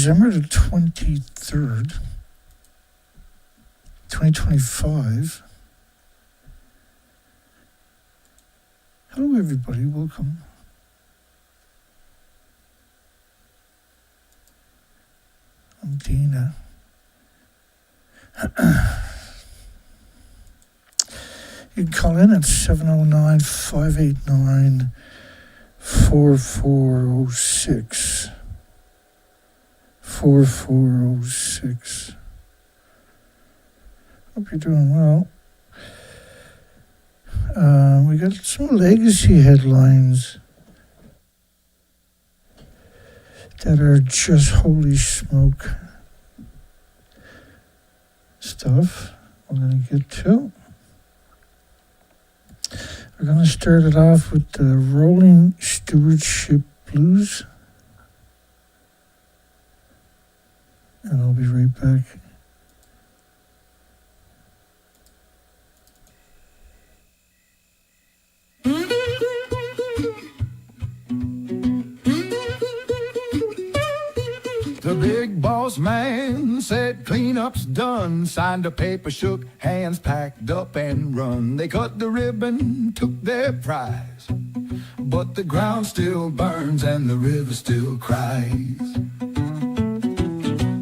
December the 23rd, 2025. Hello, everybody. Welcome. I'm Dina. You can call in at 709-589-4406. 4406. Hope you're doing well. We got some legacy headlines that are just holy smoke stuff we're going to get to. We're going to start it off with the Rolling Stewardship Blues. And I'll be right back. The big boss man said cleanup's done, signed a paper, shook hands, packed up and run. They cut the ribbon, took their prize, but the ground still burns and the river still cries.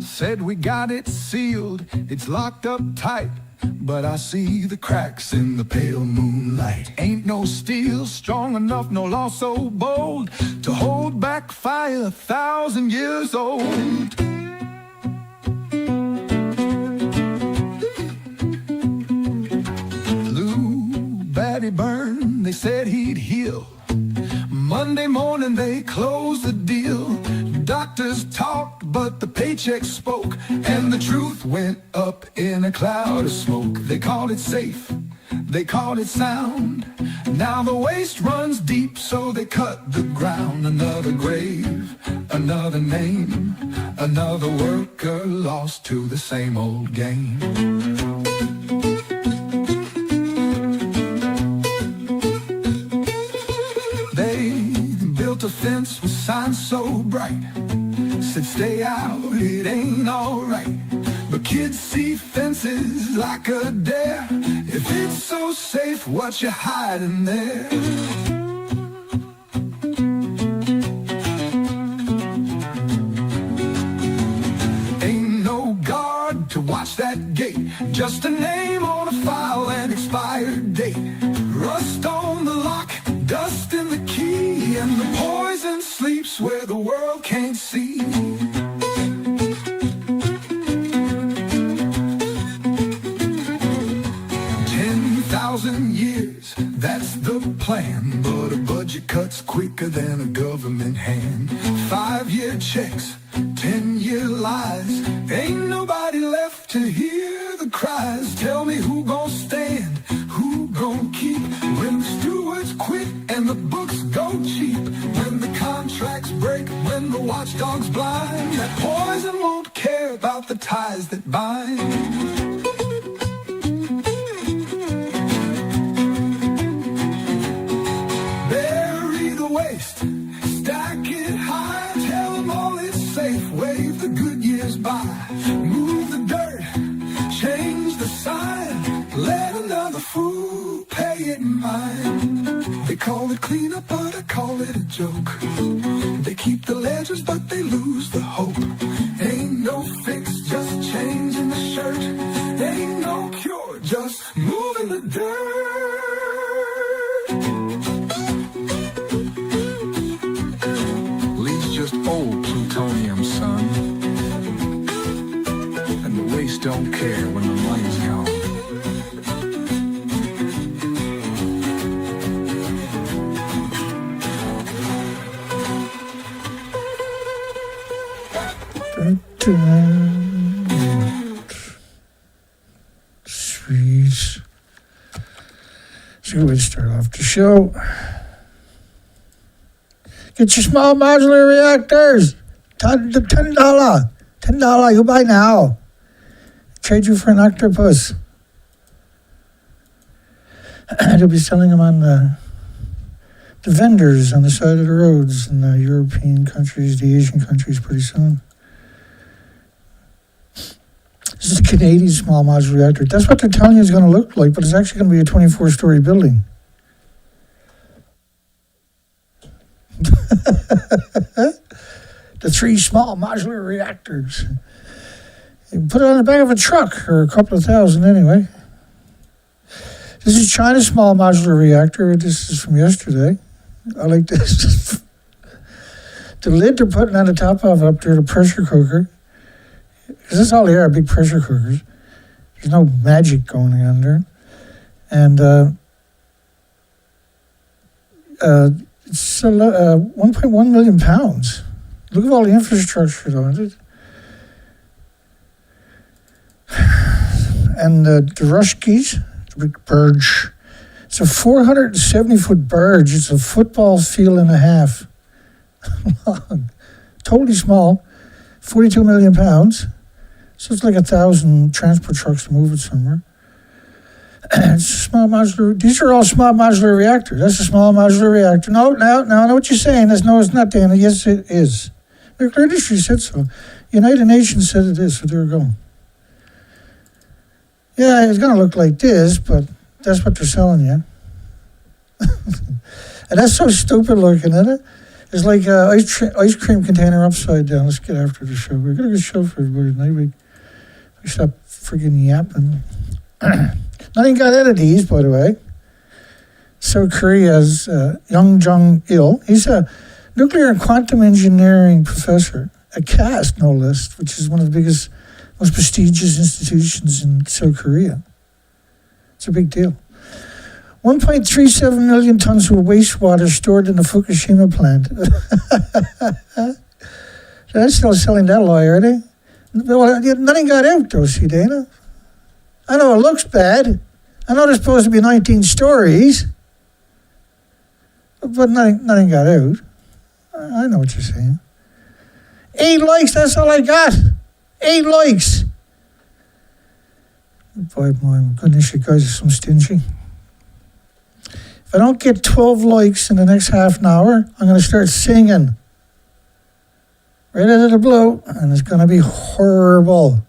Said we got it sealed, it's locked up tight, but I see the cracks in the pale moonlight. Ain't no steel strong enough, no law so bold to hold back fire 1,000 years old. Lou Batty Byrne, they said he'd heal. Monday morning they closed the deal. Doctors talked, but the paycheck spoke, and the truth went up in a cloud of smoke. They called it safe, they called it sound. Now the waste runs deep, so they cut the ground. Another grave, another name, another worker lost to the same old game. A fence with signs so bright, said stay out, it ain't alright. But kids see fences like a dare. If it's so safe, what you hiding there? Ain't no guard to watch that gate, just a name on a file and expired date. Rust on the lock, dust in the key, and the poison sleeps where the world can't see. 10,000 years, that's the plan, but a budget cuts quicker than a government hand. 5-year checks, 10-year lies, ain't nobody left to hear the cries. Tell me who gon' stand, who gon' keep, when the stewards quit and the books go cheap, when the contracts break, when the watchdog's blind. That poison won't care about the ties that bind. Bury the waste, stack it high, tell them all it's safe, wave the good years by. Move the dirt, change the sign, let another fool pay it in mind. They call it cleanup, but I call it a joke. They keep the ledgers, but they lose the hope. Ain't no fix, just changing the shirt. Ain't no cure, just moving the dirt. Leaves just old plutonium, son. And the waste don't care when the money's gone. Sweet. So we start off the show. Get your small modular reactors. $10. $10. You buy now. Trade you for an octopus. They'll be selling them on the vendors on the side of the roads in the European countries, the Asian countries pretty soon. This is a Canadian small modular reactor. That's what they're telling you it's going to look like, but it's actually going to be a 24-story building. The 3 small modular reactors. You can put it on the back of a truck, or a couple of thousand anyway. This is China's small modular reactor. This is from yesterday. I like this. The lid they're putting on the top of it up there, the pressure cooker. Because that's all they are, big pressure cookers. There's no magic going on there. And it's 1.1 million pounds. Look at all the infrastructure on it. And the Rushkies, the big barge. It's a 470-foot barge. It's a football field and a half long. Totally small. 42 million pounds. So it's like 1,000 transport trucks to move it somewhere. It's a small modular. These are all small modular reactors. That's a small modular reactor. No, I know what you're saying. No, it's not, Dana. Yes, it is. Nuclear industry said so. United Nations said it is, so there we go. Yeah, it's going to look like this, but that's what they're selling you. And that's so stupid looking, isn't it? It's like an ice cream container upside down. Let's get after the show. We've got a good show for everybody tonight. We stop friggin' yapping. Nothing got out of these, by the way. South Korea's Young Jong-il. He's a nuclear and quantum engineering professor at CAST, no less, which is one of the biggest, most prestigious institutions in South Korea. It's a big deal. 1.37 million tons of wastewater stored in the Fukushima plant. They're still selling that lie, are they? Well, nothing got out, though, see, Dana? I know it looks bad. I know there's supposed to be 19 stories. But nothing got out. I know what you're saying. 8 likes, that's all I got. 8 likes. Boy, my goodness, you guys are so stingy. If I don't get 12 likes in the next half an hour, I'm going to start singing. Right out of the blue, and it's going to be horrible.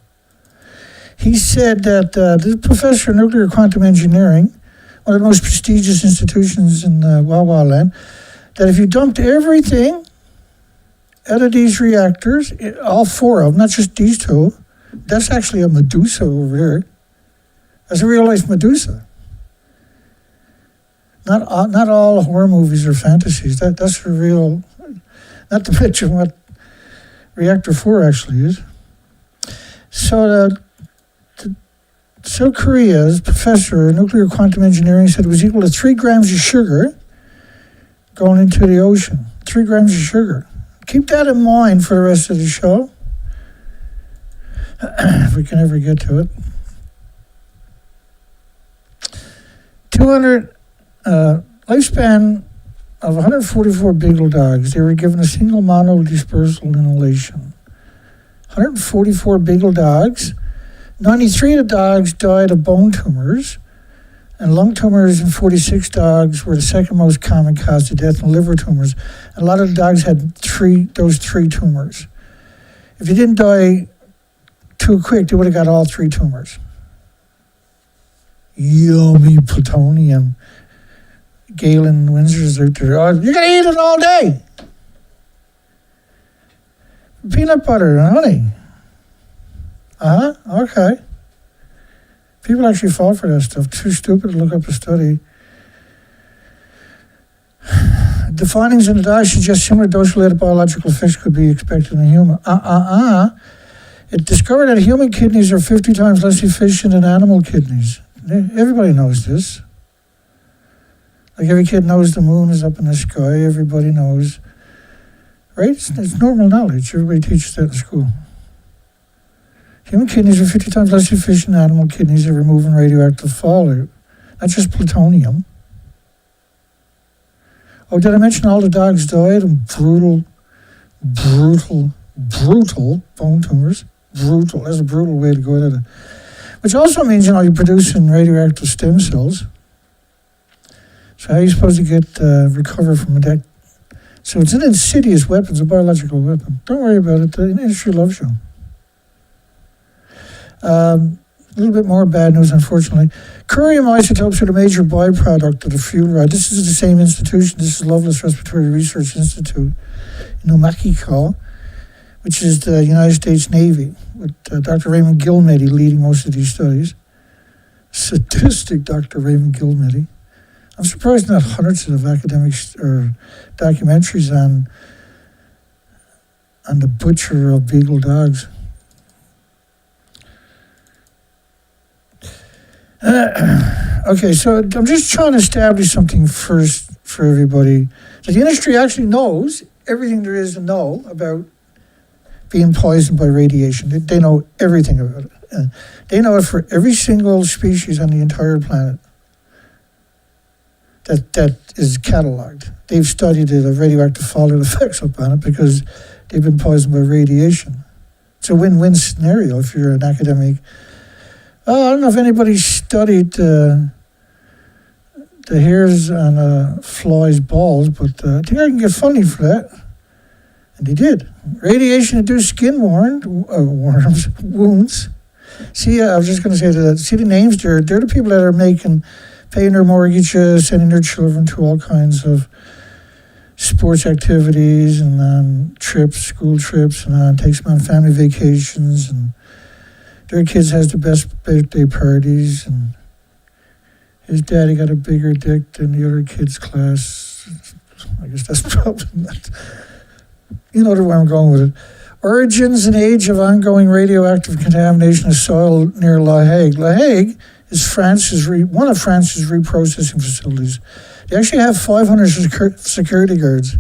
He said that this professor of nuclear quantum engineering, one of the most prestigious institutions in Wawa land, that if you dumped everything out of these reactors, all 4 of them, not just these 2, that's actually a Medusa over there. That's a real-life Medusa. Not all horror movies are fantasies. That's a real, not to mention what Reactor 4 actually is. So South Korea's professor of nuclear quantum engineering said it was equal to 3 grams of sugar going into the ocean. 3 grams of sugar. Keep that in mind for the rest of the show, if we can ever get to it. 200 lifespan of 144 beagle dogs. They were given a single monodispersal inhalation. 144 beagle dogs. 93 of the dogs died of bone tumors, and lung tumors in 46 dogs were the second most common cause of death, and liver tumors. And a lot of the dogs had those 3 tumors. If you didn't die too quick, they would have got all 3 tumors. Yummy plutonium. Galen Windsor's out there. Oh, you're going to eat it all day. Peanut butter and honey. Okay. People actually fall for that stuff. Too stupid to look up a study. The findings in the dye suggest similar dose-related biological effects could be expected in a human. It discovered that human kidneys are 50 times less efficient than animal kidneys. Everybody knows this. Like every kid knows the moon is up in the sky. Everybody knows. Right? It's normal knowledge. Everybody teaches that in school. Human kidneys are 50 times less efficient than animal kidneys at removing radioactive fallout. Not just plutonium. Oh, did I mention all the dogs died of brutal bone tumors? Brutal. That's a brutal way to go at it. Which also means, you're producing radioactive stem cells. So how are you supposed to get recover from that? So it's an insidious weapon. It's a biological weapon. Don't worry about it. The industry loves you. A little bit more bad news, unfortunately. Curium isotopes are the major byproduct of the fuel rod. This is the same institution. This is Loveless Respiratory Research Institute in Umakiko, which is the United States Navy, with Dr. Raymond Gilmedy leading most of these studies. Sadistic Dr. Raymond Gilmedy. I'm surprised not hundreds of academic or documentaries on the butcher of beagle dogs. Okay, so I'm just trying to establish something first for everybody. So the industry actually knows everything there is to know about being poisoned by radiation. They know everything about it. They know it for every single species on the entire planet that is cataloged. They've studied it, the radioactive fallout effects upon it, because they've been poisoned by radiation. It's a win-win scenario if you're an academic. I don't know if anybody studied the hairs on a fly's balls, but I think I can get funding for that. And they did. Radiation-induced skin wounds. See, I was just going to say that. See the names there? They're the people that are paying their mortgages, sending their children to all kinds of sports activities and on trips, school trips, and takes them on family vacations, and their kids has the best birthday parties, and his daddy got a bigger dick than the other kids' class. I guess that's probably not. You know where I'm going with it. Origins and age of ongoing radioactive contamination of soil near La Hague. La Hague is one of France's reprocessing facilities. They actually have 500 security guards.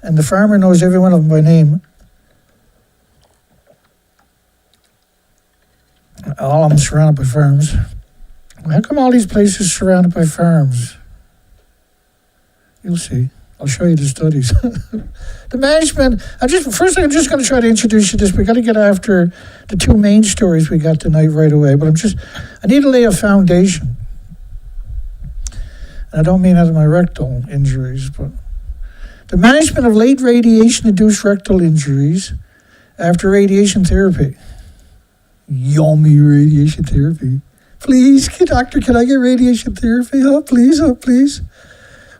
And the farmer knows every one of them by name. All of them surrounded by farms. How come all these places surrounded by farms? You'll see. I'll show you the studies. The management, I'm just going to try to introduce you to this. We got to get after the two main stories we got tonight right away, but I need to lay a foundation. And I don't mean that of my rectal injuries, but the management of late radiation-induced rectal injuries after radiation therapy. Yummy radiation therapy. Please, doctor, can I get radiation therapy? Oh, please, oh, please.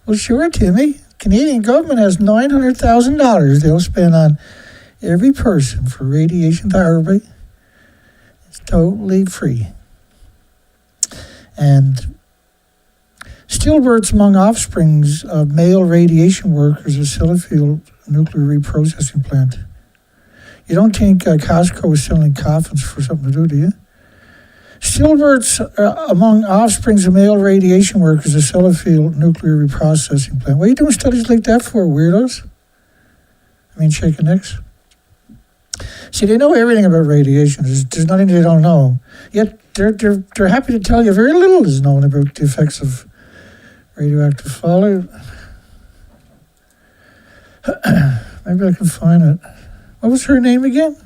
Well, sure, Timmy. Canadian government has $900,000 they'll spend on every person for radiation therapy. It's totally free. And stillbirths among offsprings of male radiation workers at Sellafield nuclear reprocessing plant. You don't think Costco is selling coffins for something to do you? Stillbirths among offsprings of male radiation workers at Sellafield nuclear reprocessing plant. What are you doing studies like that for, weirdos? I mean, shaking necks. See, they know everything about radiation. There's nothing they don't know. Yet they're happy to tell you very little is known about the effects of radioactive fallout. Maybe I can find it. What was her name again?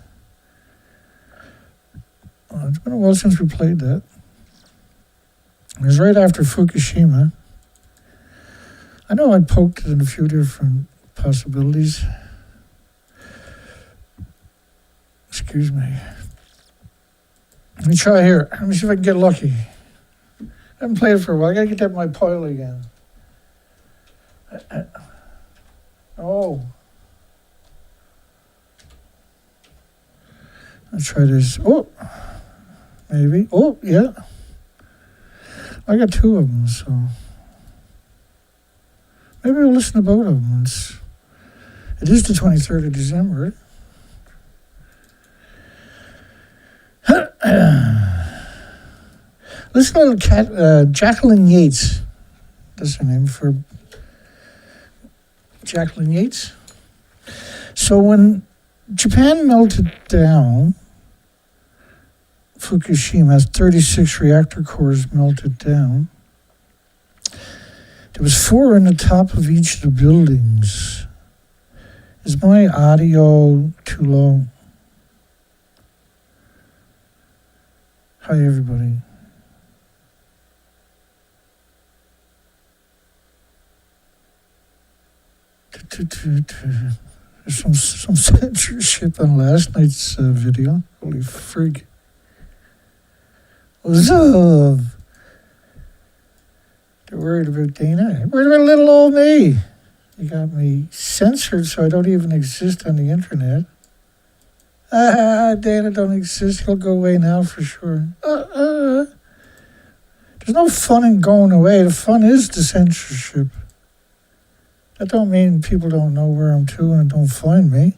Oh, it's been a while since we played that. It was right after Fukushima. I know I poked it in a few different possibilities. Excuse me. Let me try here. Let me see if I can get lucky. I haven't played it for a while. I gotta get that in my pile again. Oh. Let's try this. Oh. Maybe. Oh, yeah. I got two of them, so maybe we'll listen to both of them. It is the 23rd of December. Listen to little cat, Jacqueline Yates. That's her name for Jacqueline Yates. So when Japan melted down, Fukushima, 36 reactor cores melted down. There was 4 in the top of each of the buildings. Is my audio too low? Hi, everybody. There's some censorship on last night's video. Holy frig. What's up? They're worried about Dana. Worried about little old me. You got me censored so I don't even exist on the internet. Dana don't exist. He'll go away now for sure. There's no fun in going away. The fun is the censorship. That don't mean people don't know where I'm to and don't find me.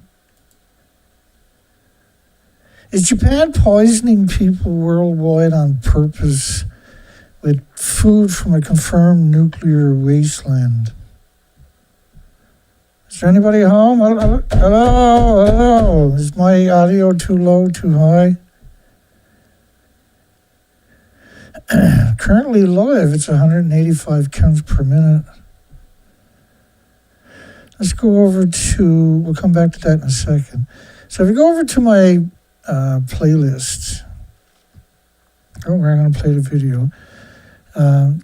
Is Japan poisoning people worldwide on purpose with food from a confirmed nuclear wasteland? Is there anybody home? Hello? Is my audio too low, too high? Currently live, it's 185 counts per minute. Let's go over to, we'll come back to that in a second. So if you go over to my playlist, we're going to play the video.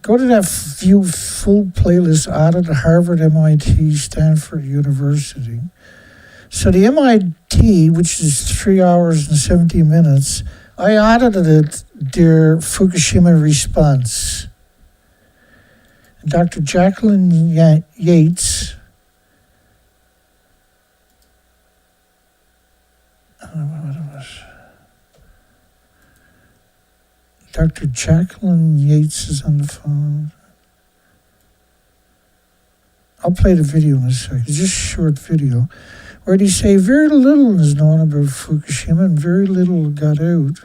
Go to that view full playlist out of the Harvard, MIT, Stanford University. So the MIT, which is 3 hours and 70 minutes, I audited it, their Fukushima response. And Dr. Jacqueline Yates, Dr. Jacqueline Yates is on the phone. I'll play the video in a second. It's just a short video where they say very little is known about Fukushima and very little got out.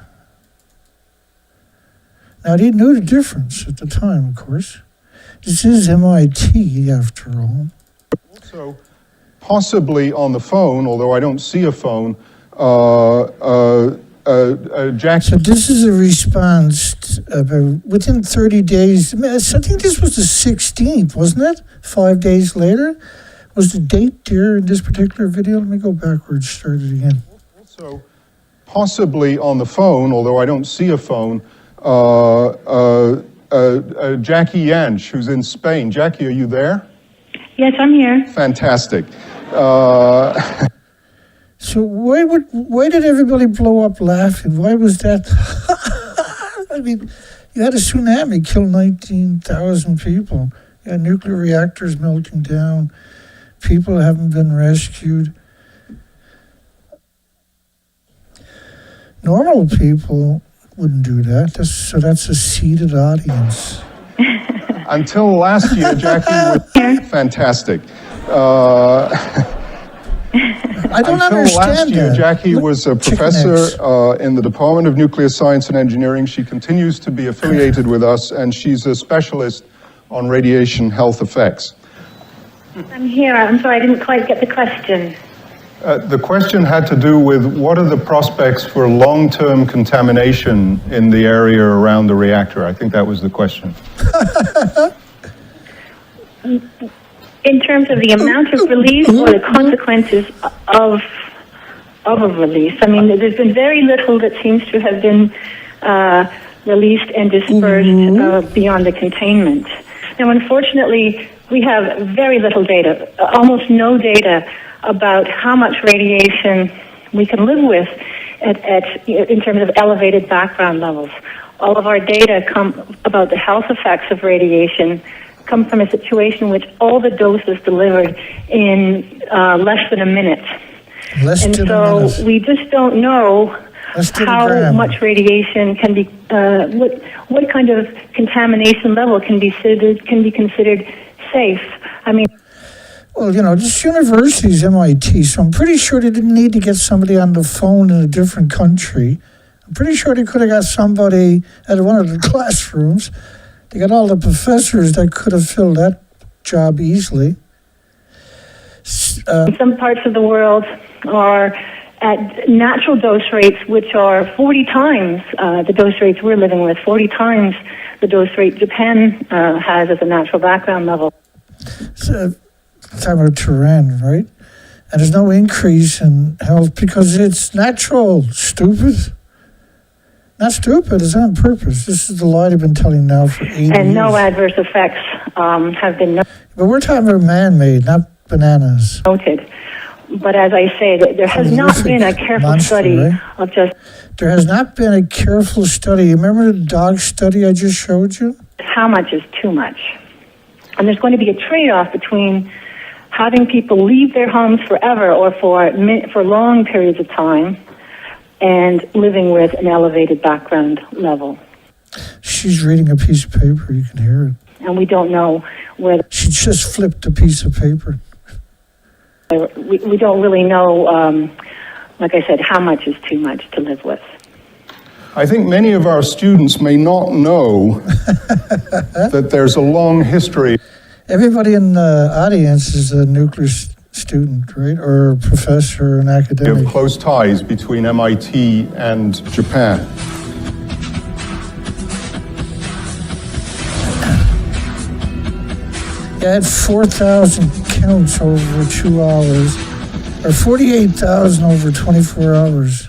Now, they knew the difference at the time, of course. This is MIT, after all. Also, possibly on the phone, although I don't see a phone, Jack. So this is a response about within 30 days. I think this was the 16th, wasn't it? 5 days later was the date there in this particular video. Let me go backwards. Start it again. Also, possibly on the phone, although I don't see a phone, Jackie Yanch, who's in Spain. Jackie, are you there? Yes, I'm here. Fantastic. So why did everybody blow up laughing? Why was that? I mean, you had a tsunami kill 19,000 people. You had nuclear reactors melting down. People haven't been rescued. Normal people wouldn't do that. So that's a seated audience. Until last year, Jackie was fantastic. I don't Until understand last year, that. Jackie was a professor in the Department of Nuclear Science and Engineering. She continues to be affiliated with us, and she's a specialist on radiation health effects. I'm here. I'm sorry, I didn't quite get the question. The question had to do with what are the prospects for long-term contamination in the area around the reactor? I think that was the question. In terms of the amount of release or the consequences of a release, I mean, there's been very little that seems to have been released and dispersed beyond the containment. Now, unfortunately, we have very little data, almost no data about how much radiation we can live with in terms of elevated background levels. All of our data come about the health effects of radiation come from a situation in which all the doses delivered in less than a minute. We just don't know how much radiation can be, what kind of contamination level can be considered safe. I mean, well, this university's MIT, so I'm pretty sure they didn't need to get somebody on the phone in a different country. I'm pretty sure they could have got somebody at one of the classrooms. They got all the professors that could have filled that job easily. Some parts of the world are at natural dose rates, which are 40 times the dose rates we're living with, 40 times the dose rate Japan has as a natural background level. So, talking about Tehran, right? And there's no increase in health because it's natural, stupid. Not stupid, it's on purpose. This is the lie they've been telling now for 80 years. And no adverse effects have been But we're talking about man-made, not bananas. noted. But as I say, there has not been a careful monster, study right? of just There has not been a careful study. You remember the dog study I just showed you? how much is too much. And there's going to be a trade-off between having people leave their homes forever or for long periods of time and living with an elevated background level. She's reading a piece of paper. You can hear it. And we don't know whether She just flipped a piece of paper. we don't really know, like I said, how much is too much to live with. I think many of our students may not know that there's a long history Everybody in the audience is a nuclear student, right? Or a professor, an academic. of close ties between MIT and Japan. Yeah, I had 4,000 counts over 2 hours, or 48,000 over 24 hours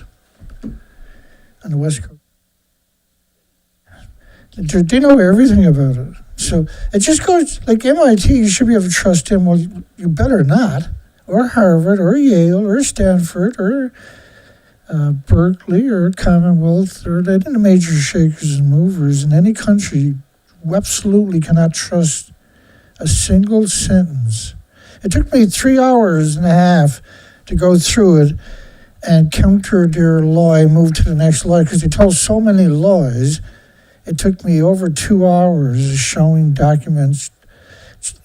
on the West Coast. They know everything about it. So it just goes, like MIT, you should be able to trust him. Well, you better not. Or Harvard, or Yale, or Stanford, or Berkeley, or Commonwealth, or any of the major shakers and movers in any country. You absolutely cannot trust a single sentence. It took me 3 hours and a half to go through it and counter their lie, move to the next lie, because they told so many lies. It took me over 2 hours showing documents.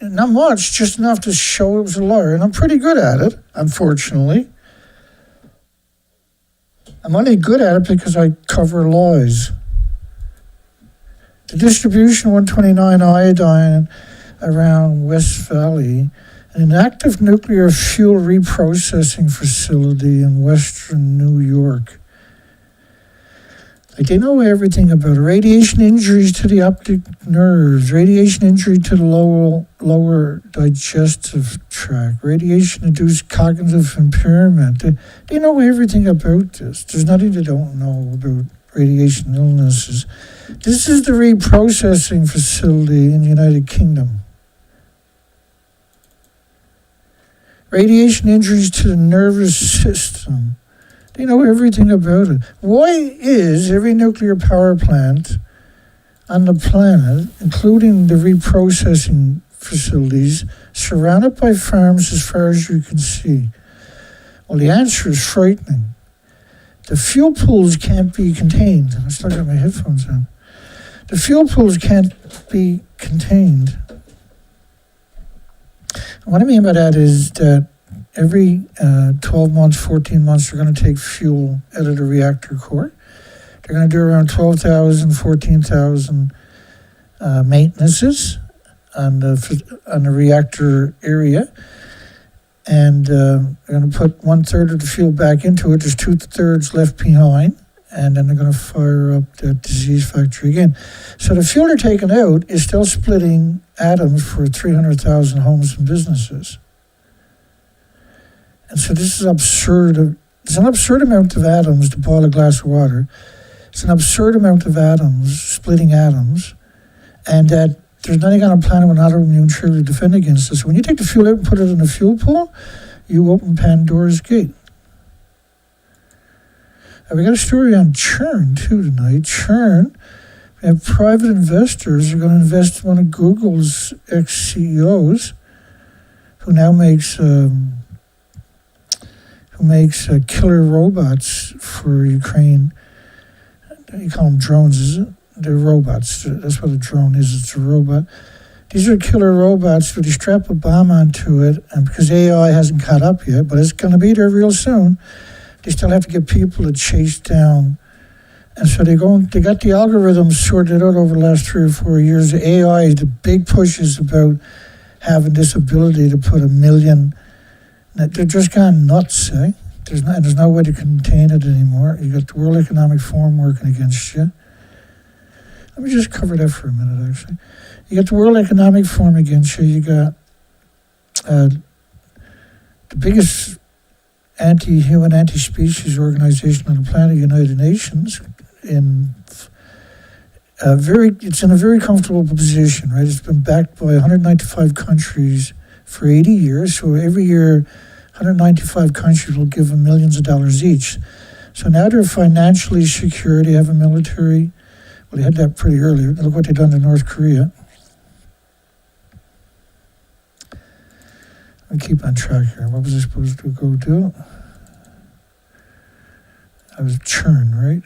Not much, just enough to show it was a lie. And I'm pretty good at it, unfortunately. I'm only good at it because I cover lies. The distribution 129 iodine around West Valley, an active nuclear fuel reprocessing facility in western New York. Like, they know everything about it. Radiation injuries to the optic nerves, radiation injury to the lower digestive tract, radiation-induced cognitive impairment. They know everything about this. There's nothing they don't know about radiation illnesses. This is the reprocessing facility in the United Kingdom. Radiation injuries to the nervous system. They know everything about it. Why is every nuclear power plant on the planet, including the reprocessing facilities, surrounded by farms as far as you can see? Well, the answer is frightening. The fuel pools can't be contained. I still got my headphones on. The fuel pools can't be contained. What I mean by that is that every 12 months, 14 months, they're going to take fuel out of the reactor core. They're going to do around 12,000, 14,000 maintenances on the reactor area. And they're going to put 1/3 of the fuel back into it. There's 2/3 left behind. And then they're going to fire up that disease factor again. So the fuel they're taking out is still splitting atoms for 300,000 homes and businesses. And so this is absurd. It's an absurd amount of atoms to boil a glass of water. It's an absurd amount of atoms, splitting atoms, and that there's nothing on a planet with autoimmune trigger to defend against this. So when you take the fuel out and put it in a fuel pool, you open Pandora's gate. And we got a story on CERN too tonight. CERN, we have private investors are going to invest in one of Google's ex-CEOs, who now makes killer robots for Ukraine. You call them drones, is it? They're robots. That's what a drone is. It's a robot. These are killer robots where they strap a bomb onto it, and because AI hasn't caught up yet, but it's going to be there real soon, they still have to get people to chase down. And so they got the algorithms sorted out over the last 3 or 4 years. The AI, the big push is about having this ability to put 1 million. They're just gone nuts, eh? There's no way to contain it anymore. You got the World Economic Forum working against you. Let me just cover that for a minute, actually. You got the World Economic Forum against you. You got the biggest anti-human, anti-species organization on the planet, United Nations, it's in a very comfortable position, right? It's been backed by 195 countries for 80 years. So every year, 195 countries will give them millions of dollars each. So now they're financially secure. They have a military. Well, they had that pretty early. Look what they've done to North Korea. Let me keep on track here. What was I supposed to go do? I was CERN, right?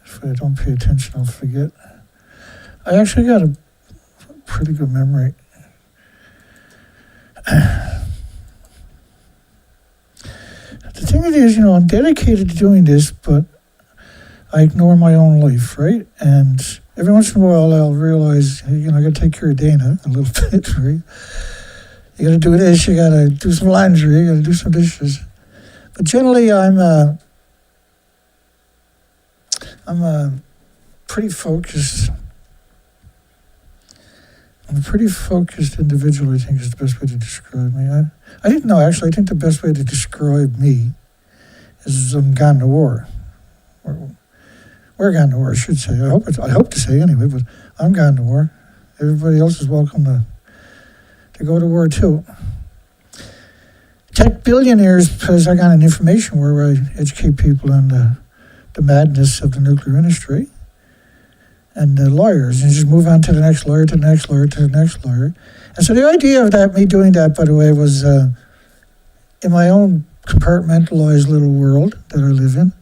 If I don't pay attention, I'll forget. I actually got a pretty good memory. The thing is, I'm dedicated to doing this, but I ignore my own life, right? And every once in a while, I'll realize, I got to take care of Dana a little bit, right? You got to do this, you got to do some laundry, you got to do some dishes. But generally, I'm pretty focused. I'm a pretty focused individual, I think is the best way to describe me. I didn't know, actually. I think the best way to describe me is I'm gone to war. We're gone to war, I should say. I hope to say anyway, but I'm gone to war. Everybody else is welcome to go to war too. Tech Billionaires, because I got an information where I educate people on the madness of the nuclear industry. And the lawyers, and just move on to the next lawyer, to the next lawyer, to the next lawyer. And so the idea of that, me doing that, by the way, was in my own compartmentalized little world that I live in.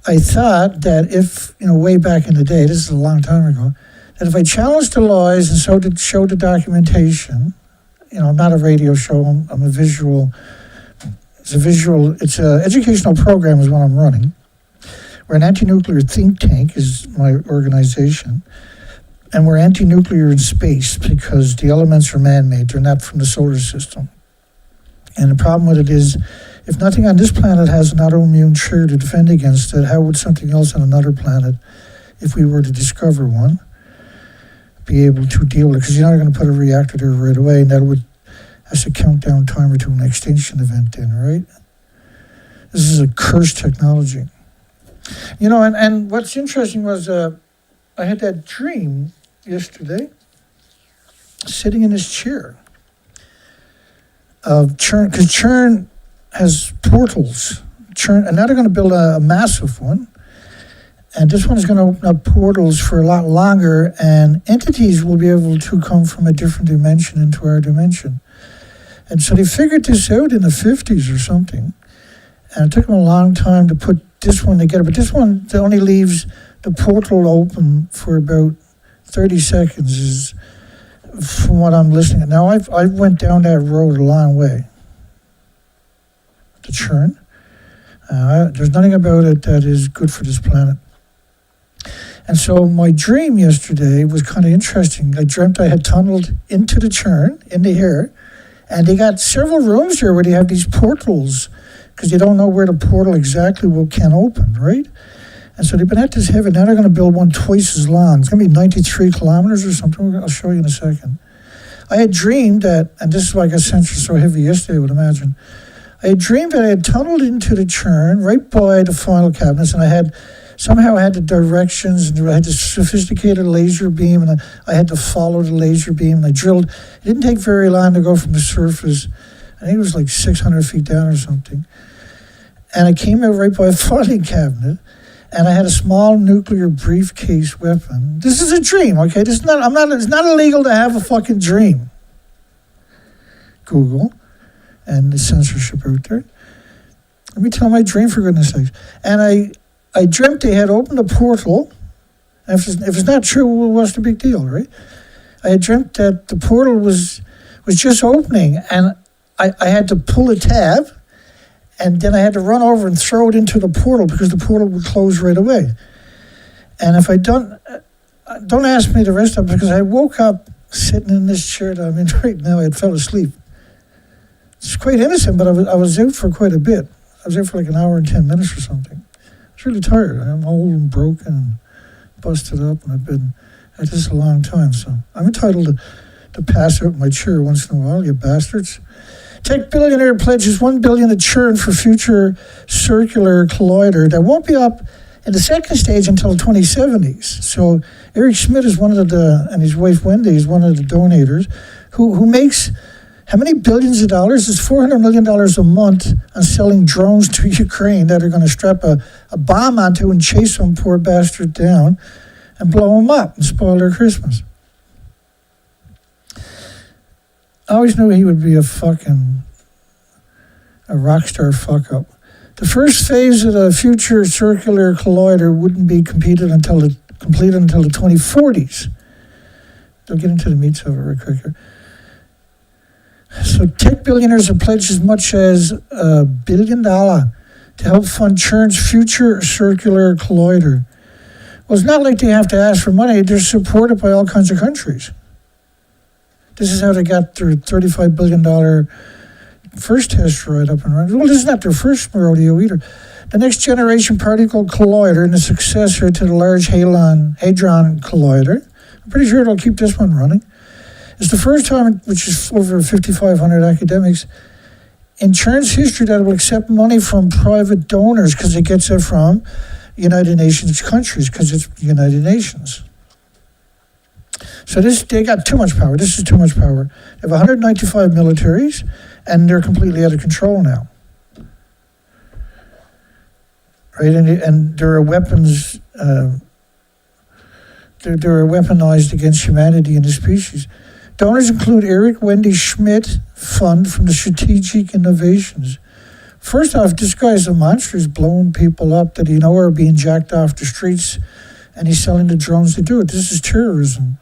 I thought that if, way back in the day, this is a long time ago, that if I challenged the laws and so did show the documentation, I'm not a radio show, I'm a visual, it's an educational program is what I'm running. We're an anti-nuclear think tank is my organization, and we're anti-nuclear in space because the elements are man-made. They're not from the solar system. And the problem with it is, if nothing on this planet has an autoimmune cure to defend against it, how would something else on another planet, if we were to discover one, be able to deal with it? Because you're not going to put a reactor there right away, and that would has a countdown timer to an extinction event then, right? This is a cursed technology. And what's interesting was I had that dream yesterday, sitting in this chair of CERN, because CERN has portals. CERN, and now they're going to build a massive one, and this one is going to open up portals for a lot longer, and entities will be able to come from a different dimension into our dimension. And so they figured this out in the 50s or something, and it took them a long time to put this one together, but this one only leaves the portal open for about 30 seconds is from what I'm listening. Now, I went down that road a long way to CERN. There's nothing about it that is good for this planet. And so my dream yesterday was kind of interesting. I dreamt I had tunneled into the CERN, in the air, and they got several rooms here where they have these portals, because you don't know where the portal exactly can open, right? And so they've been at this heavy. Now they're going to build one twice as long. It's going to be 93 kilometers or something. I'll show you in a second. I had dreamed that, and this is why I got censored so heavy yesterday, I would imagine. I had dreamed that I had tunneled into the CERN right by the final cabinets, and I somehow had the directions, and I had the sophisticated laser beam, and I had to follow the laser beam, and I drilled. It didn't take very long to go from the surface. I think it was like 600 feet down or something. And I came out right by a filing cabinet, and I had a small nuclear briefcase weapon. This is a dream, okay? It's not illegal to have a fucking dream. Google and the censorship out there. Let me tell my dream, for goodness sakes. And I dreamt they had opened a portal. If it's not true, what's the big deal, right? I had dreamt that the portal was just opening, and I had to pull a tab, and then I had to run over and throw it into the portal because the portal would close right away. And if I don't ask me the rest of it, because I woke up sitting in this chair that I'm in right now. I had fell asleep. It's quite innocent, but I was out for quite a bit. I was out for like an hour and 10 minutes or something. I was really tired. I'm old and broken and busted up, and I've been at this a long time. So I'm entitled to pass out my chair once in a while, you bastards. Tech Billionaire pledges $1 billion to CERN for future circular collider that won't be up in the second stage until the 2070s. So Eric Schmidt is one of and his wife Wendy is one of the donators who makes How many billions of dollars? It's $400 million a month on selling drones to Ukraine that are going to strap a bomb onto and chase some poor bastard down and blow him up and spoil their Christmas. I always knew he would be a rock star fuck up. The first phase of the future circular collider wouldn't be completed until the 2040s. They'll get into the meats of it right quick here. So tech billionaires have pledged as much as $1 billion to help fund CERN's future circular collider. Well, it's not like they have to ask for money. They're supported by all kinds of countries. This is how they got their $35 billion first test ride up and running. Well, this is not their first rodeo either. The next generation particle collider and the successor to the Large Hadron Collider, I'm pretty sure they'll keep this one running. It's the first time, which is over 5,500 academics, in CERN's history that will accept money from private donors because it gets it from United Nations countries because it's United Nations. So they got too much power. This is too much power. They have 195 militaries, and they're completely out of control now. Right, and there are weapons. They're weaponized against humanity and the species. Donors include Eric Wendy Schmidt Fund from the Strategic Innovations. First off, this guy's a monster. He's blowing people up that are being jacked off the streets, and he's selling the drones to do it. This is terrorism.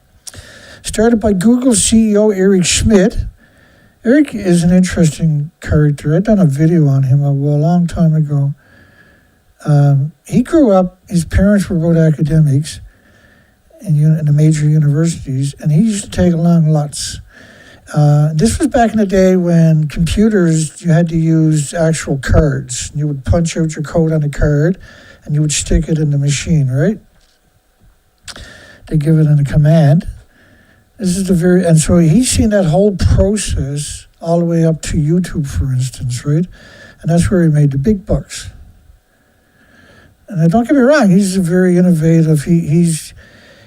Started by Google CEO Eric Schmidt. Eric is an interesting character. I'd done a video on him a long time ago. He grew up, his parents were both academics in the major universities, and he used to take along lots. This was back in the day when computers, you had to use actual cards. You would punch out your code on a card, and you would stick it in the machine, right? They give it in a command. And so he's seen that whole process all the way up to YouTube, for instance, right? And that's where he made the big bucks. And don't get me wrong, he's very innovative.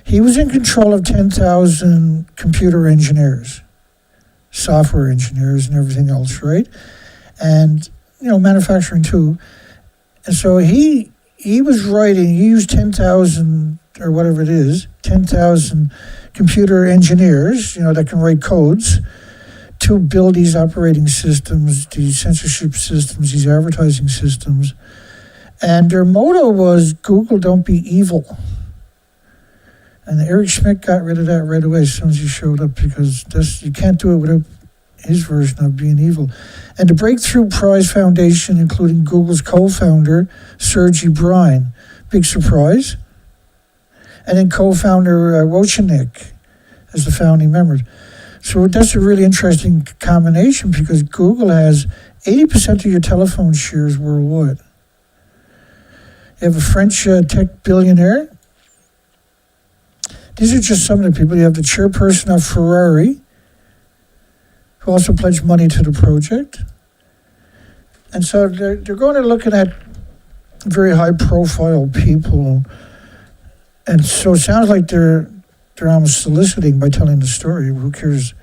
He was in control of 10,000 computer engineers, software engineers, and everything else, right? And manufacturing too. And so he was writing. He used 10,000 or whatever it is, 10,000 computer engineers, that can write codes to build these operating systems, these censorship systems, these advertising systems. And their motto was, Google, don't be evil. And Eric Schmidt got rid of that right away as soon as he showed up, because you can't do it without his version of being evil. And the Breakthrough Prize Foundation, including Google's co-founder, Sergey Brin. Big surprise. And then co-founder Wojcicki as the founding members. So that's a really interesting combination, because Google has 80% of your telephone shares worldwide. You have a French tech billionaire. These are just some of the people. You have the chairperson of Ferrari, who also pledged money to the project. And so they're going to looking at very high-profile people. And so it sounds like they're almost soliciting by telling the story. Who cares?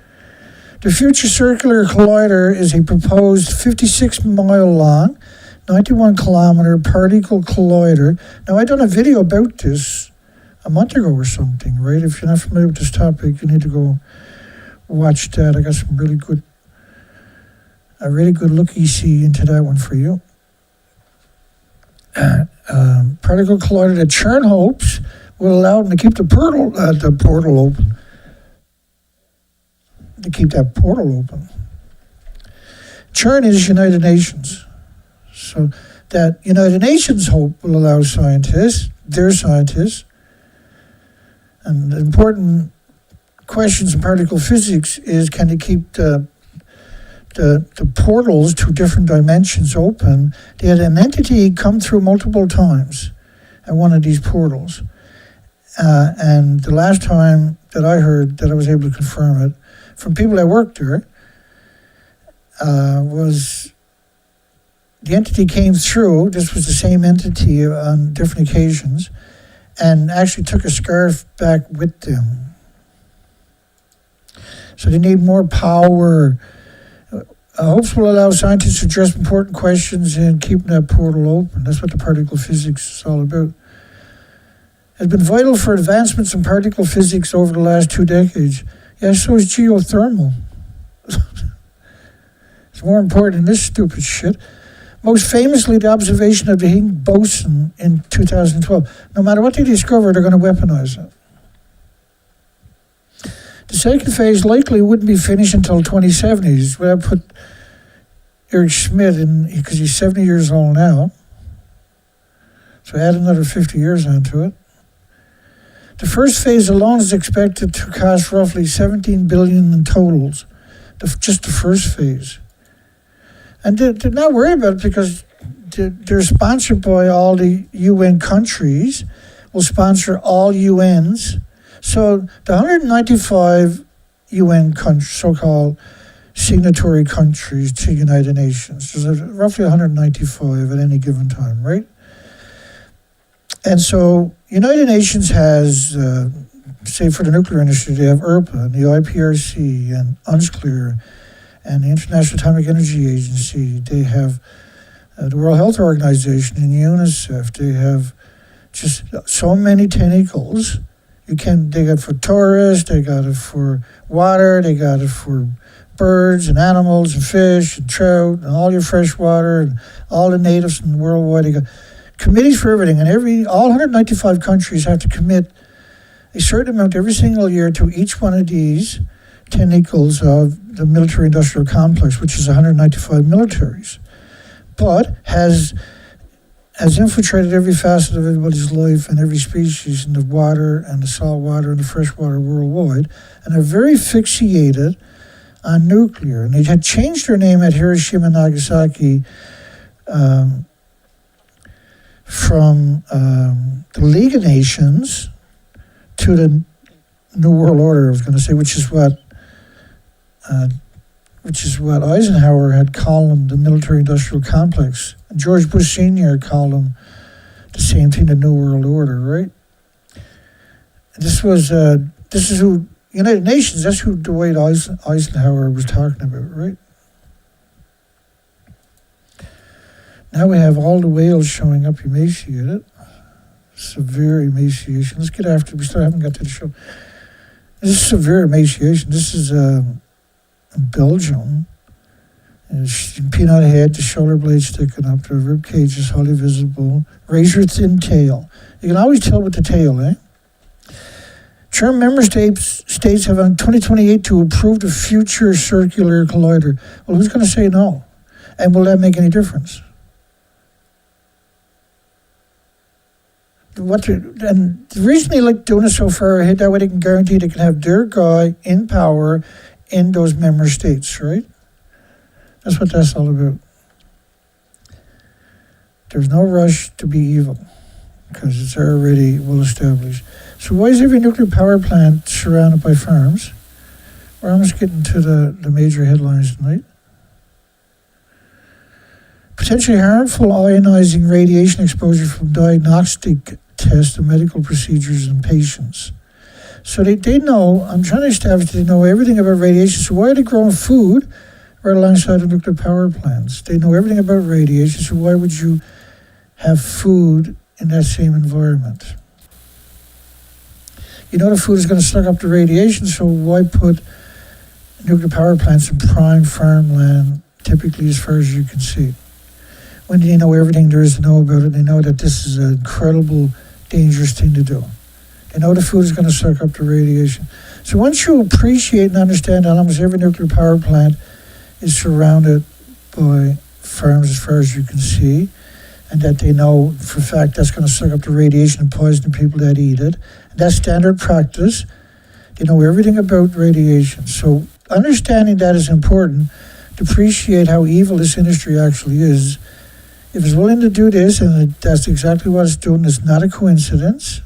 The Future Circular Collider is a proposed 56-mile long, 91-kilometer particle collider. Now, I done a video about this a month ago or something, right? If you're not familiar with this topic, you need to go watch that. I got some really good look-see into that one for you. Particle collider that CERN hopes will allow them to keep the portal open. To keep that portal open. CERN is United Nations. So that United Nations hope will allow their scientists, and the important questions in particle physics is, can they keep the portals to different dimensions open? They had an entity come through multiple times at one of these portals. And the last time that I heard, that I was able to confirm it, from people that worked there, was the entity came through. This was the same entity on different occasions, and actually took a scarf back with them. So they need more power Hopes will allow scientists to address important questions in keeping that portal open. That's what the particle physics is all about. Has been vital for advancements in particle physics over the last 2 decades. Yeah, so is geothermal. It's more important than this stupid shit. Most famously, the observation of the Higgs boson in 2012. No matter what they discover, they're going to weaponize it. The second phase likely wouldn't be finished until 2070s. Where I put Eric Schmidt in, because he's 70 years old now. So add another 50 years onto it. The first phase alone is expected to cost roughly $17 billion in totals. Just the first phase. And they're not worried about it because they're sponsored by all the UN countries, will sponsor all UNs. So the 195 UN countries, so-called signatory countries to United Nations, there's roughly 195 at any given time, right? And so United Nations has, say for the nuclear industry, they have IRPA and the IPRC and UNSCLEAR and the International Atomic Energy Agency. They have the World Health Organization and UNICEF. They have just so many tentacles. They got it for tourists, they got it for water, they got it for birds and animals and fish and trout and all your fresh water and all the natives in the worldwide. They got committees for everything, and all 195 countries have to commit a certain amount every single year to each one of these tentacles of the military-industrial complex, which is 195 militaries, but has infiltrated every facet of everybody's life and every species in the water and the salt water and the fresh water worldwide, and are very fixated on nuclear. And they had changed their name at Hiroshima and Nagasaki from the League of Nations to the New World Order, I was going to say, which is what Eisenhower had called them, the military-industrial complex. And George Bush Sr. called them the same thing, the New World Order, right? This is who, United Nations, that's who Dwight Eisenhower was talking about, right? Now we have all the whales showing up emaciated. Severe emaciation. Let's get after it. We still haven't got to the show. This is severe emaciation. This is in Belgium. Peanut head, the shoulder blade sticking up, the rib cage is wholly visible, razor thin tail. You can always tell with the tail, eh? German member states have on 2028 to approve the future circular collider. Well, who's going to say no? And will that make any difference? And the reason they like doing it so far ahead, that way they can guarantee they can have their guy in power in those member states, right? That's what that's all about. There's no rush to be evil because it's already well established. So why is every nuclear power plant surrounded by farms? We're almost getting to the major headlines tonight. Potentially harmful ionizing radiation exposure from diagnostic tests and medical procedures in patients. So they know, I'm trying to establish they know everything about radiation. So why are they growing food right alongside the nuclear power plants? They know everything about radiation, so why would you have food in that same environment? You know the food is going to suck up the radiation, so why put nuclear power plants in prime farmland, typically as far as you can see? When they know everything there is to know about it, they know that this is an incredible, dangerous thing to do. They know the food is going to suck up the radiation. So once you appreciate and understand that almost every nuclear power plant is surrounded by farms as far as you can see, and that they know for a fact that's going to suck up the radiation and poison the people that eat it, and that's standard practice. They know everything about radiation. So understanding that is important to appreciate how evil this industry actually is. If it's willing to do this, and that's exactly what it's doing, it's not a coincidence.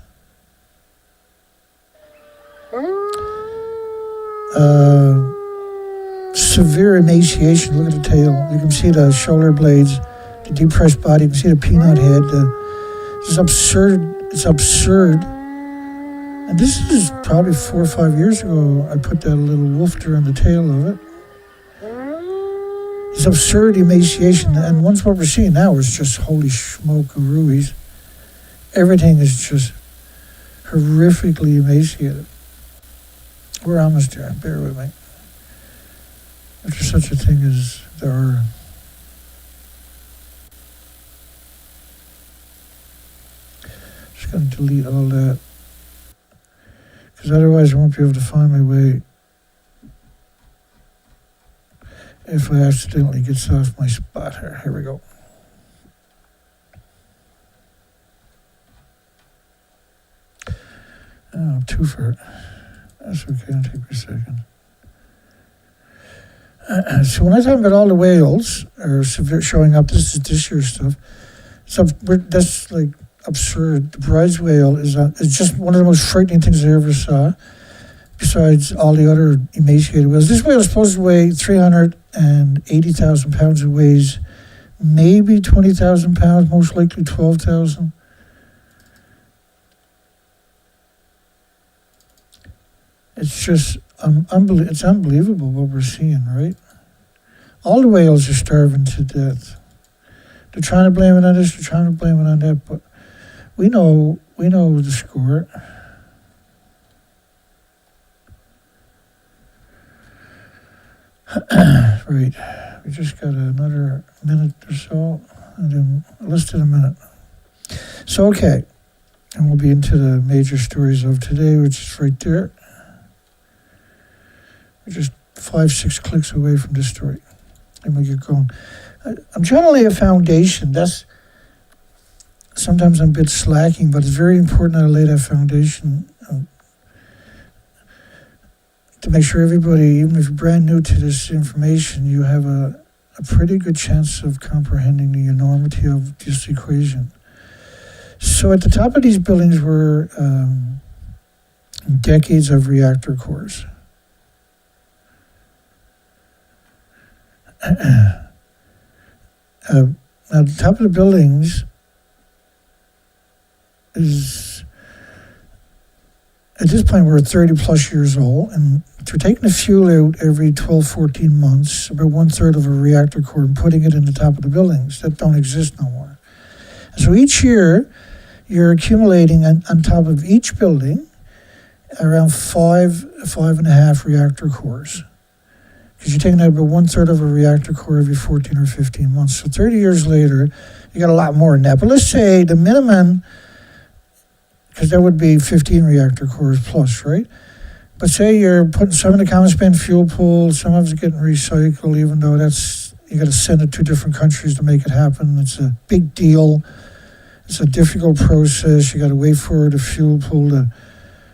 Severe emaciation, look at the tail. You can see the shoulder blades, the depressed body, you can see the peanut head. It's absurd. And this is probably 4 or 5 years ago, I put that little woofter on the tail of it. this absurd emaciation. And once what we're seeing now is just holy smoke-a-rooies. Everything is just horrifically emaciated. We're almost there. Bear with me. If there's such a thing as there are. Just going to delete all that. Because otherwise I won't be able to find my way if I accidentally get off my spot here. Here we go. Oh, twofer. That's okay, I'll take a second. So when I talk about all the whales are showing up, this is this year's stuff. So that's like absurd. The Bride's whale is just one of the most frightening things I ever saw, besides all the other emaciated whales. This whale is supposed to weigh 380,000 pounds. It weighs maybe 20,000 pounds, most likely 12,000. It's just it's unbelievable what we're seeing, right? All the whales are starving to death. They're trying to blame it on this, they're trying to blame it on that, but we know the score. Right, we just got another minute or so, and then less than a minute. So, okay, and we'll be into the major stories of today, which is right there. We're just 5-6 clicks away from this story. And we get going. I'm trying to lay a foundation. Sometimes I'm a bit slacking, but it's very important that I lay that foundation to make sure everybody, even if you're brand new to this information, you have a pretty good chance of comprehending the enormity of this equation. So at the top of these buildings were decades of reactor cores. Now, the top of the buildings is, at this point, we're 30 plus years old, and they're taking the fuel out every 12, 14 months, about 1/3 of a reactor core, and putting it in the top of the buildings that don't exist no more. And so each year, you're accumulating on top of each building around 5.5 reactor cores. Because you're taking out about 1/3 of a reactor core every 14 or 15 months. So 30 years later, you got a lot more than that. But let's say the minimum, because that would be 15 reactor cores plus, right? But say you're putting some in the common spent fuel pool, some of it's getting recycled, even though you got to send it to different countries to make it happen. It's a big deal. It's a difficult process. You got to wait for the fuel pool to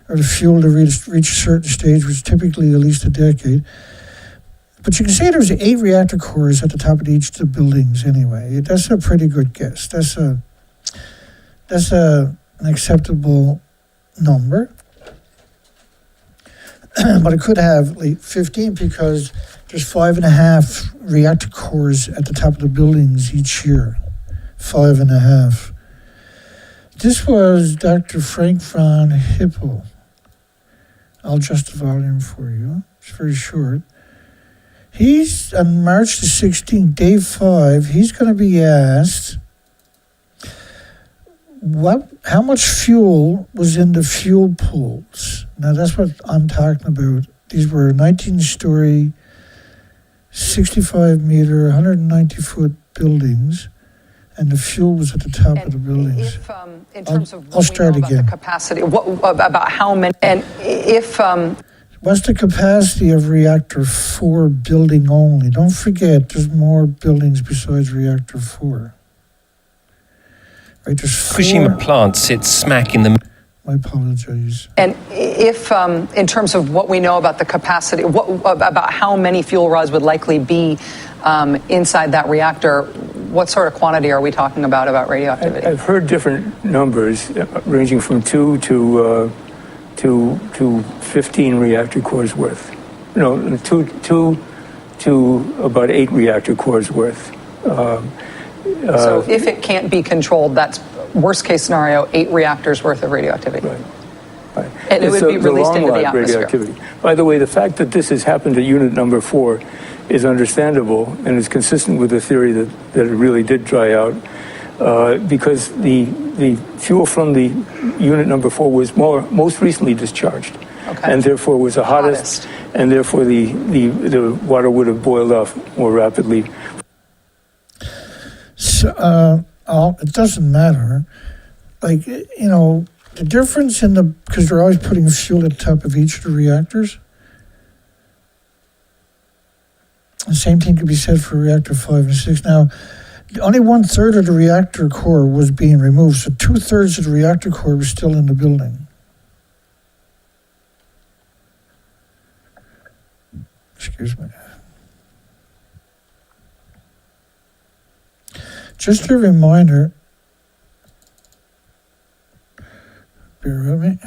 reach a certain stage, which is typically at least a decade. But you can say there's 8 reactor cores at the top of each of the buildings anyway. That's a pretty good guess. That's an acceptable number. But it could have like 15 because there's 5.5 reactor cores at the top of the buildings each year. 5.5. This was Dr. Frank von Hippel. I'll adjust the volume for you. It's very short. He's on March the 16th, day 5. He's going to be asked how much fuel was in the fuel pools. Now that's what I'm talking about. These were 19-story, 65-meter, 190-foot buildings, and the fuel was at the top of the buildings. If, in terms of I'll start again. The capacity, about how many, and if... What's the capacity of reactor 4 building only? Don't forget, there's more buildings besides reactor 4. Right, there's 4. Fukushima plant sits smack in the... I apologize. And if, in terms of what we know about the capacity, about how many fuel rods would likely be inside that reactor, what sort of quantity are we talking about radioactivity? I've heard different numbers, ranging from 2 to 15 reactor cores worth. No, 2 to about 8 reactor cores worth. So if it can't be controlled, that's worst case scenario, 8 reactors worth of radioactivity. Right. Right. And it would be the released into the long-lived atmosphere. radioactivity. By the way, the fact that this has happened at unit number 4 is understandable and is consistent with the theory that it really did dry out, because the fuel from the unit number 4 was most recently discharged, and therefore was the hottest, and therefore the water would have boiled off more rapidly. So, it doesn't matter. Like, you know, the difference because they're always putting fuel at the top of each of the reactors. The same thing could be said for reactor 5 and 6. Now, only 1/3 of the reactor core was being removed, so 2/3 of the reactor core was still in the building. Excuse me. Just a reminder, bear with me,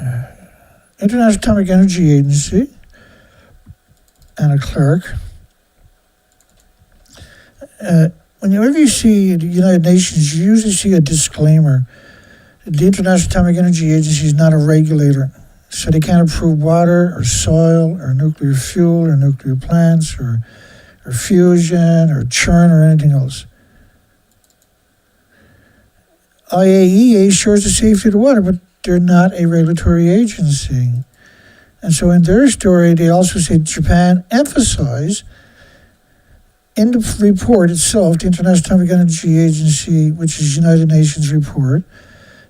International Atomic Energy Agency, Anna Clark. Whenever you see the United Nations, you usually see a disclaimer. The International Atomic Energy Agency is not a regulator, so they can't approve water or soil or nuclear fuel or nuclear plants or fusion or CERN or anything else. IAEA assures the safety of the water, but they're not a regulatory agency. And so in their story, they also say Japan emphasized in the report itself, the International Atomic Energy Agency, which is United Nations report,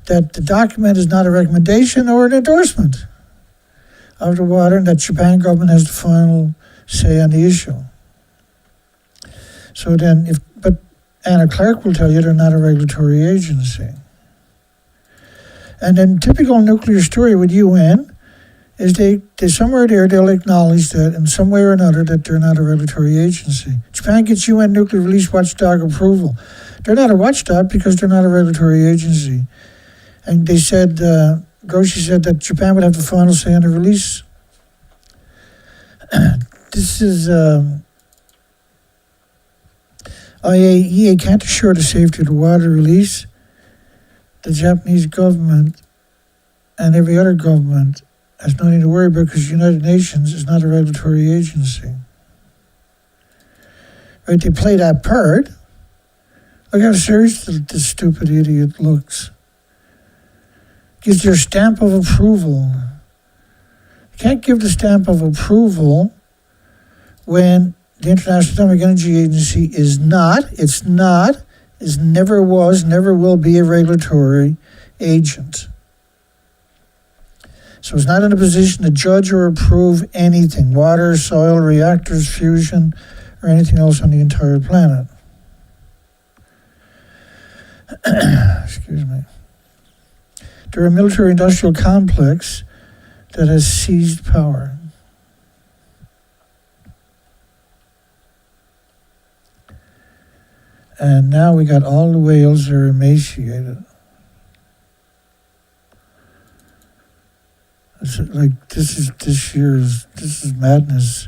that the document is not a recommendation or an endorsement of the water, and that Japan government has the final say on the issue. So then, but Anna Clark will tell you they're not a regulatory agency. And then typical nuclear story with UN is they somewhere there they'll acknowledge that in some way or another that they're not a regulatory agency. Japan gets UN nuclear release watchdog approval. They're not a watchdog because they're not a regulatory agency. And they said, Grossi said that Japan would have the final say on the release. This is IAEA can't assure the safety of the water release. The Japanese government and every other government has nothing to worry about because the United Nations is not a regulatory agency. Right? They play that part. Look how serious this stupid idiot looks. Gives their stamp of approval. You can't give the stamp of approval when the International Atomic Energy Agency is never was, never will be a regulatory agent. So it's not in a position to judge or approve anything, water, soil, reactors, fusion, or anything else on the entire planet. Excuse me. They're a military-industrial complex that has seized power. And now we got all the whales that are emaciated. It's like this is madness.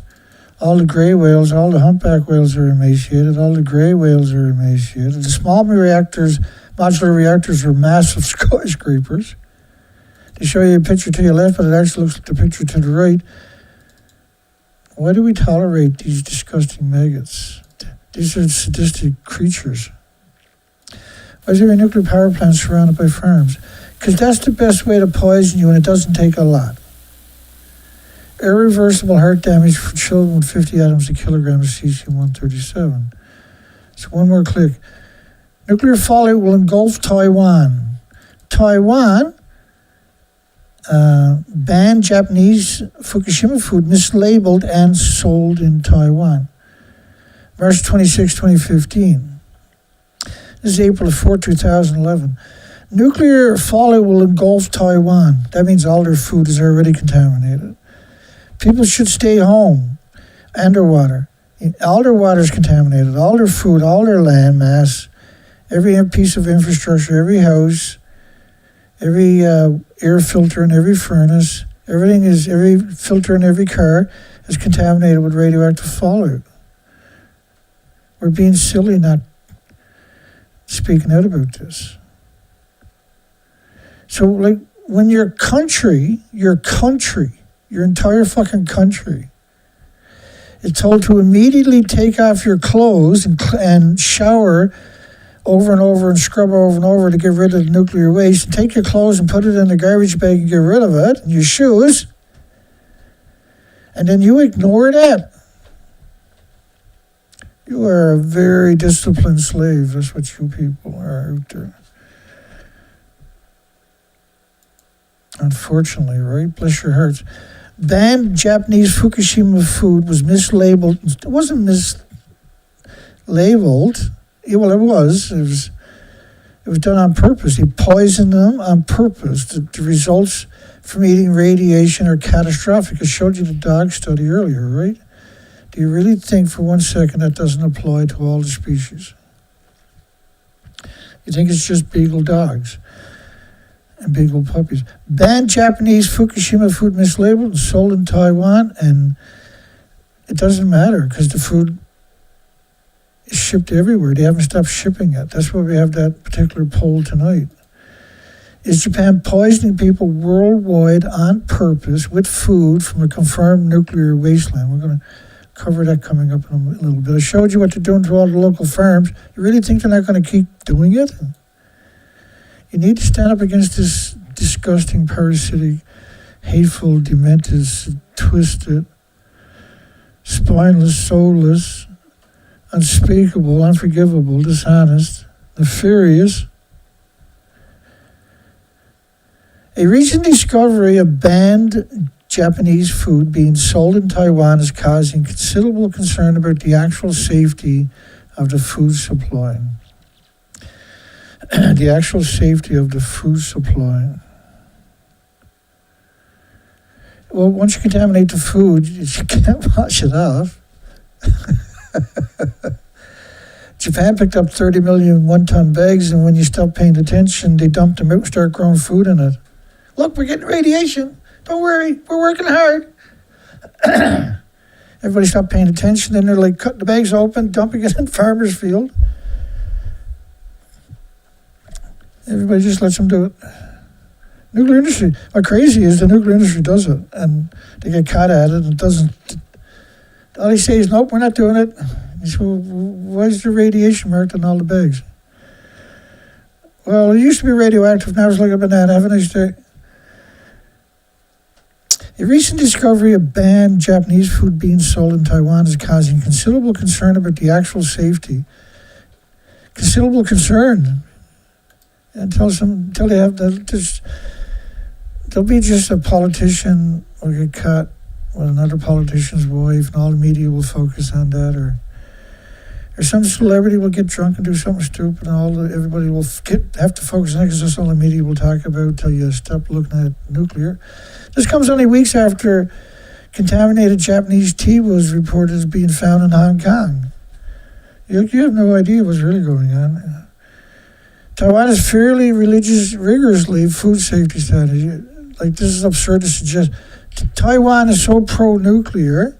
All the gray whales, all the humpback whales are emaciated. All the gray whales are emaciated. The small reactors, modular reactors, are massive skyscrapers. They show you a picture to your left, but it actually looks like the picture to the right. Why do we tolerate these disgusting maggots? These are sadistic creatures. Why is there a nuclear power plant surrounded by farms? Because that's the best way to poison you, and it doesn't take a lot. Irreversible heart damage for children with 50 atoms a kilogram of cesium-137. So one more click. Nuclear fallout will engulf Taiwan. Taiwan banned Japanese Fukushima food mislabeled and sold in Taiwan. March 26, 2015. This is April 4, 2011. Nuclear fallout will engulf Taiwan. That means all their food is already contaminated. People should stay home. Underwater. All their water is contaminated. All their food, all their land mass, every piece of infrastructure, every house, every air filter in every furnace, every filter in every car is contaminated with radioactive fallout. We're being silly not speaking out about this. So, like, when your entire fucking country is told to immediately take off your clothes and shower over and over and scrub over and over to get rid of the nuclear waste, and take your clothes and put it in the garbage bag and get rid of it, and your shoes, and then you ignore that. You are a very disciplined slave. That's what you people are out there. Unfortunately, right? Bless your hearts. Banned Japanese Fukushima food was mislabeled. It wasn't mislabeled. Well, it was. It was done on purpose. He poisoned them on purpose. The results from eating radiation are catastrophic. I showed you the dog study earlier, right? Do you really think for 1 second that doesn't apply to all the species? You think it's just beagle dogs and beagle puppies? Banned Japanese Fukushima food mislabeled and sold in Taiwan, and it doesn't matter because the food is shipped everywhere. They haven't stopped shipping it. That's why we have that particular poll tonight. Is Japan poisoning people worldwide on purpose with food from a confirmed nuclear wasteland? We're going to cover that coming up in a little bit. I showed you what they're doing to all the local farms. You really think they're not going to keep doing it? You need to stand up against this disgusting, parasitic, hateful, demented, twisted, spineless, soulless, unspeakable, unforgivable, dishonest, nefarious. A recent discovery of banned Japanese food being sold in Taiwan is causing considerable concern about the actual safety of the food supply. The actual safety of the food supply. Well, once you contaminate the food, you can't wash it off. Japan picked up 30 million one-ton bags, and when you stop paying attention, they dumped them out and start growing food in it. Look, we're getting radiation. Don't worry, we're working hard. Everybody stopped paying attention, then they're like cutting the bags open, dumping it in farmer's field. Everybody just lets them do it. Nuclear industry. What crazy is the nuclear industry does it, and they get caught at it, and it doesn't. All they say is, nope, we're not doing it. You say, well, why is the radiation marked on all the bags? Well, it used to be radioactive, now it's like a banana. Have a nice day. A recent discovery of banned Japanese food being sold in Taiwan is causing considerable concern about the actual safety. Considerable concern. Until they have there'll be just a politician will get caught with another politician's wife, and all the media will focus on that, or some celebrity will get drunk and do something stupid, and everybody will have to focus on it because that's all the media will talk about until you stop looking at nuclear. This comes only weeks after contaminated Japanese tea was reported as being found in Hong Kong. You have no idea what's really going on. Taiwan is fairly rigorously food safety strategy. Like, this is absurd to suggest. Taiwan is so pro-nuclear.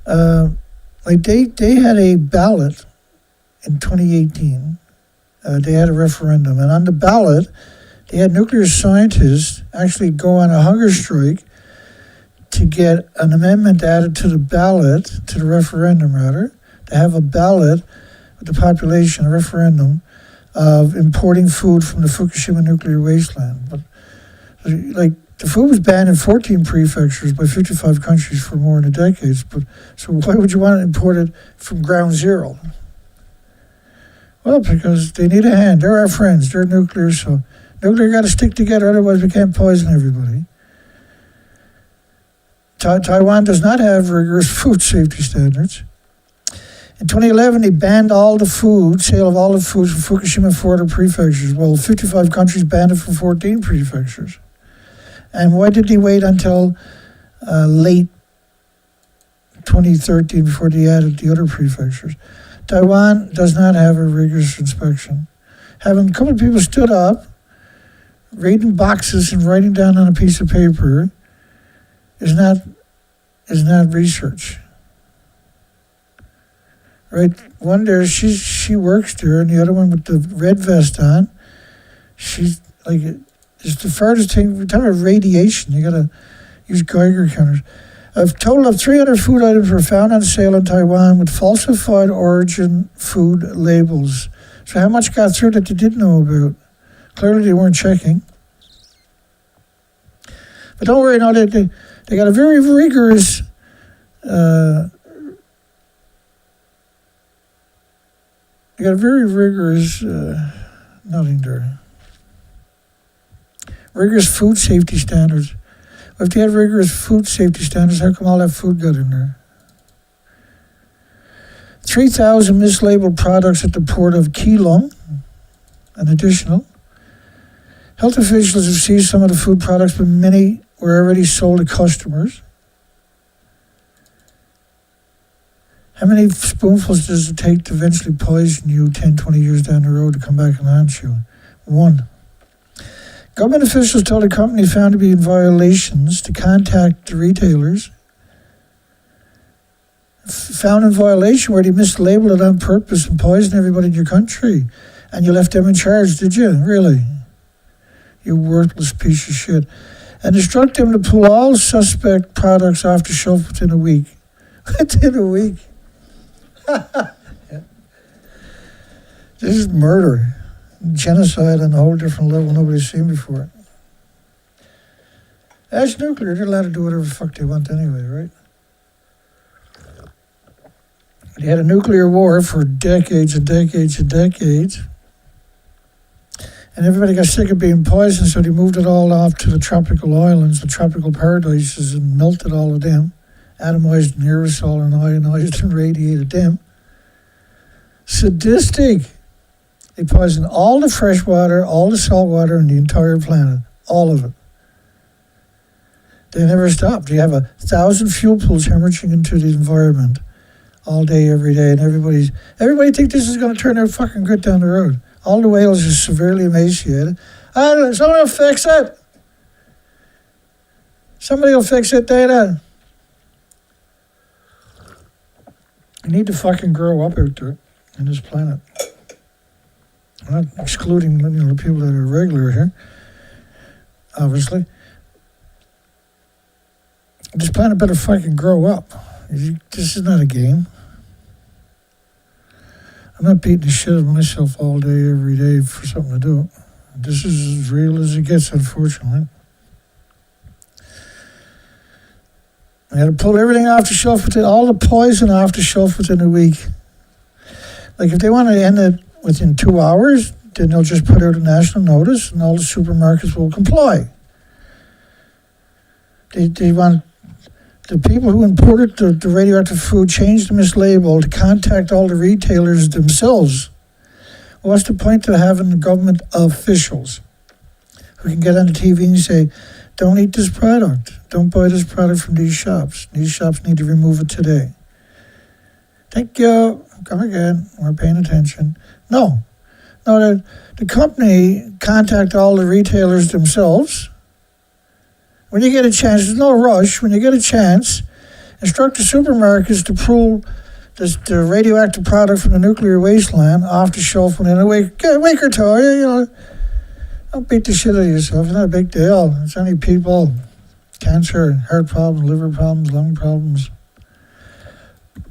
They had a ballot in 2018. They had a referendum, and on the ballot, they had nuclear scientists actually go on a hunger strike to get an amendment added to the ballot, to the referendum rather, to have a ballot with the population, a referendum of importing food from the Fukushima nuclear wasteland. But the food was banned in 14 prefectures by 55 countries for more than a decade. But so why would you want to import it from ground zero? Well, because they need a hand. They're our friends. They're nuclear, so nuclear got to stick together. Otherwise, we can't poison everybody. Taiwan does not have rigorous food safety standards. In 2011, they banned sale of all the food from Fukushima and 4 other prefectures. Well, 55 countries banned it from 14 prefectures. And why did they wait until late 2013 before they added the other prefectures? Taiwan does not have a rigorous inspection. Having a couple of people stood up, reading boxes and writing down on a piece of paper is not research. Right? One there, she works there, and the other one with the red vest on, she's like, it's the farthest thing. We're talking about radiation. You gotta use Geiger counters. A total of 300 food items were found on sale in Taiwan with falsified origin food labels. So how much got through that they didn't know about? Clearly they weren't checking. But don't worry, no, they got a very rigorous nothing there. Rigorous food safety standards. If they had rigorous food safety standards, how come all that food got in there? 3,000 mislabeled products at the port of Keelung, an additional. Health officials have seized some of the food products, but many were already sold to customers. How many spoonfuls does it take to eventually poison you 10, 20 years down the road to come back and haunt you? 1. Government officials told a company found to be in violations to contact the retailers. Found in violation where they mislabeled it on purpose and poisoned everybody in your country. And you left them in charge, did you? Really? You worthless piece of shit. And instruct them to pull all suspect products off the shelf within a week. Within a week. This is murder. Genocide on a whole different level nobody's seen before. That's nuclear. They're allowed to do whatever the fuck they want anyway, right? They had a nuclear war for decades and decades and decades. And everybody got sick of being poisoned, so they moved it all off to the tropical islands, the tropical paradises, and melted all of them. Atomized and aerosol and ionized and radiated them. Sadistic. They poisoned all the fresh water, all the salt water in the entire planet. All of it. They never stopped. You have 1,000 fuel pools hemorrhaging into the environment all day, every day, and everybody thinks this is going to turn out fucking good down the road. All the whales are severely emaciated. Somebody will fix it. Somebody will fix it, Data. You need to fucking grow up out there in this planet. I'm not excluding the people that are regular here, obviously. This planet better fucking grow up. This is not a game. I'm not beating the shit out of myself all day, every day for something to do. This is as real as it gets, unfortunately. I had to pull everything off the shelf, all the poison off the shelf within a week. Like if they want to end it within 2 hours, then they'll just put out a national notice and all the supermarkets will comply. They want the people who imported the radioactive food changed the mislabel to contact all the retailers themselves. What's the point of having the government officials who can get on the TV and say, don't eat this product, don't buy this product from these shops. These shops need to remove it today. Thank you. Come again. We're paying attention. No, the company contact all the retailers themselves. When you get a chance, there's no rush. When you get a chance, instruct the supermarkets to pull the radioactive product from the nuclear wasteland off the shelf within a week or two. Don't beat the shit out of yourself. It's not a big deal. It's only people, cancer, heart problems, liver problems, lung problems.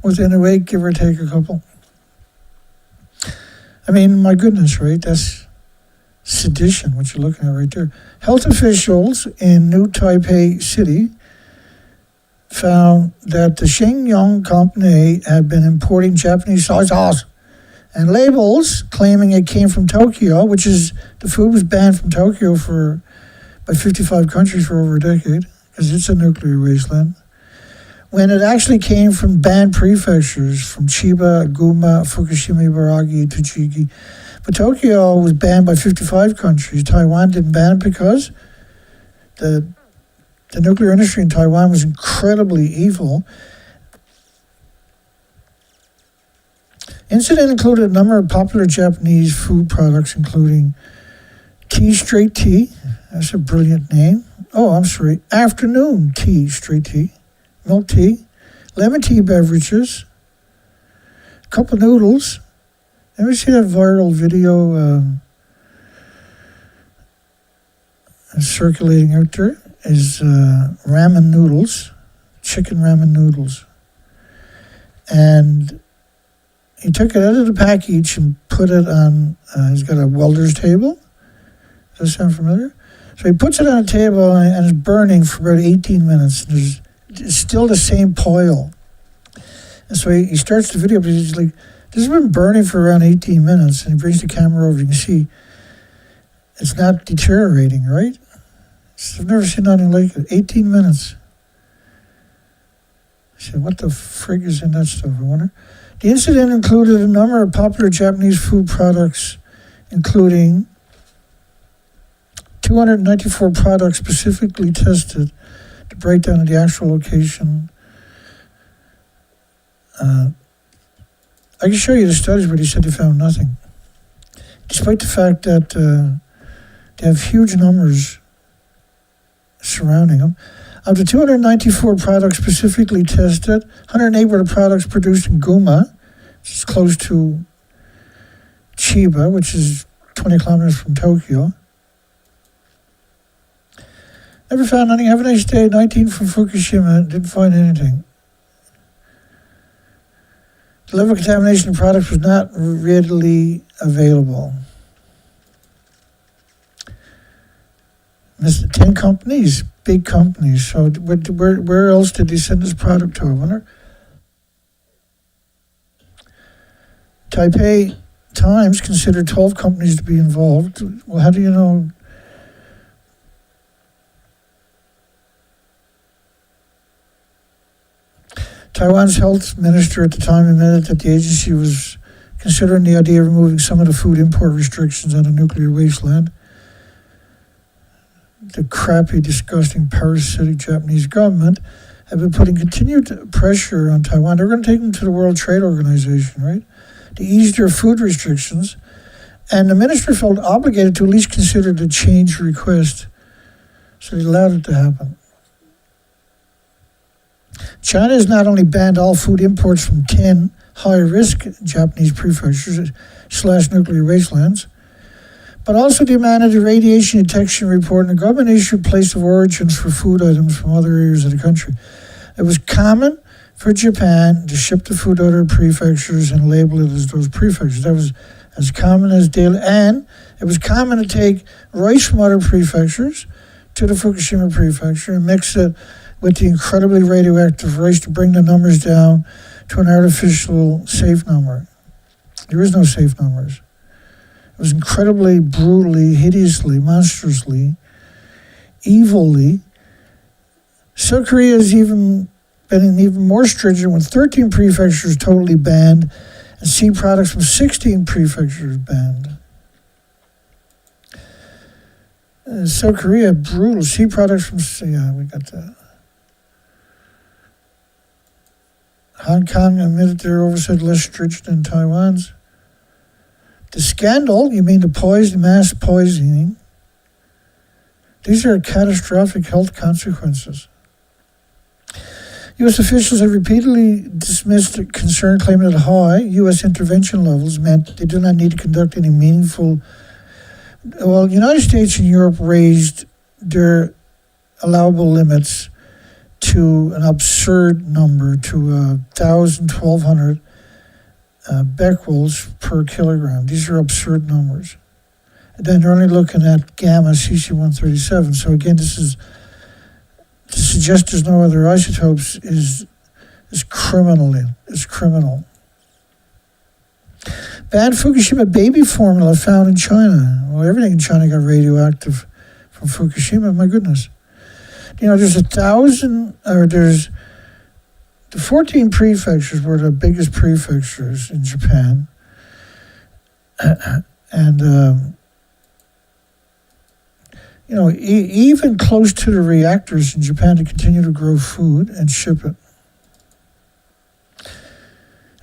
Within a week, give or take a couple. I mean, my goodness, right? That's sedition, what you're looking at right there. Health officials in New Taipei City found that the Shenyang company had been importing Japanese soy sauce and labels claiming it came from Tokyo, which is, the food was banned from Tokyo by 55 countries for over a decade, because it's a nuclear wasteland. When it actually came from banned prefectures, from Chiba, Gunma, Fukushima, Ibaraki, Tochigi. But Tokyo was banned by 55 countries. Taiwan didn't ban it because the nuclear industry in Taiwan was incredibly evil. Incident included a number of popular Japanese food products, including tea, straight tea. That's a brilliant name. Oh, I'm sorry. Afternoon tea, straight tea. Milk tea. Lemon tea beverages. Cup of noodles. Ever see that viral video circulating out there is ramen noodles, chicken ramen noodles. And he took it out of the package and put it on, he's got a welder's table. Does that sound familiar? So he puts it on a table and it's burning for about 18 minutes. And it's still the same pile. And so he starts the video, but he's like, this has been burning for around 18 minutes. And he brings the camera over, you can see it's not deteriorating, right? I've never seen anything like it. 18 minutes. I said, what the frig is in that stuff, I wonder? The incident included a number of popular Japanese food products, including 294 products specifically tested to break down the actual location. I can show you the studies, but he said he found nothing. Despite the fact that they have huge numbers surrounding them. Of the 294 products specifically tested, 108 were the products produced in Guma, which is close to Chiba, which is 20 kilometers from Tokyo. Never found anything. Have a nice day. 19 from Fukushima. Didn't find anything. The level of contamination of products was not readily available. 10 companies, big companies. So where else did he send his product to? I wonder. Taipei Times considered 12 companies to be involved. Well, how do you know? Taiwan's health minister at the time admitted that the agency was considering the idea of removing some of the food import restrictions on the nuclear wasteland. The crappy, disgusting, parasitic Japanese government have been putting continued pressure on Taiwan. They're going to take them to the World Trade Organization, right? To ease their food restrictions. And the minister felt obligated to at least consider the change request. So they allowed it to happen. China has not only banned all food imports from 10 high-risk Japanese prefectures / nuclear wastelands, but also demanded a radiation detection report and a government-issued place of origins for food items from other areas of the country. It was common for Japan to ship the food out of prefectures and label it as those prefectures. That was as common as daily, and it was common to take rice from other prefectures to the Fukushima prefecture and mix it with the incredibly radioactive rice to bring the numbers down to an artificial safe number. There is no safe numbers. It was incredibly, brutally, hideously, monstrously, evilly. South Korea has even been even more stringent with 13 prefectures totally banned and sea products from 16 prefectures banned. South Korea, brutal. Sea products from, yeah, we got that. Hong Kong admitted their oversight less stringent than Taiwan's. The scandal, you mean the poison, mass poisoning, these are catastrophic health consequences. U.S. officials have repeatedly dismissed the concern, claiming that high U.S. intervention levels meant they do not need to conduct any meaningful. Well, the United States and Europe raised their allowable limits to an absurd number, to 1,000, 1,200 becquerels per kilogram. These are absurd numbers. And then they're only looking at gamma cc-137. So again, this is to suggest there's no other isotopes is criminal. It's criminal. Banned Fukushima baby formula found in China. Well, everything in China got radioactive from Fukushima. My goodness. There's 1,000, or there's the 14 prefectures were the biggest prefectures in Japan. And, even close to the reactors in Japan to continue to grow food and ship it.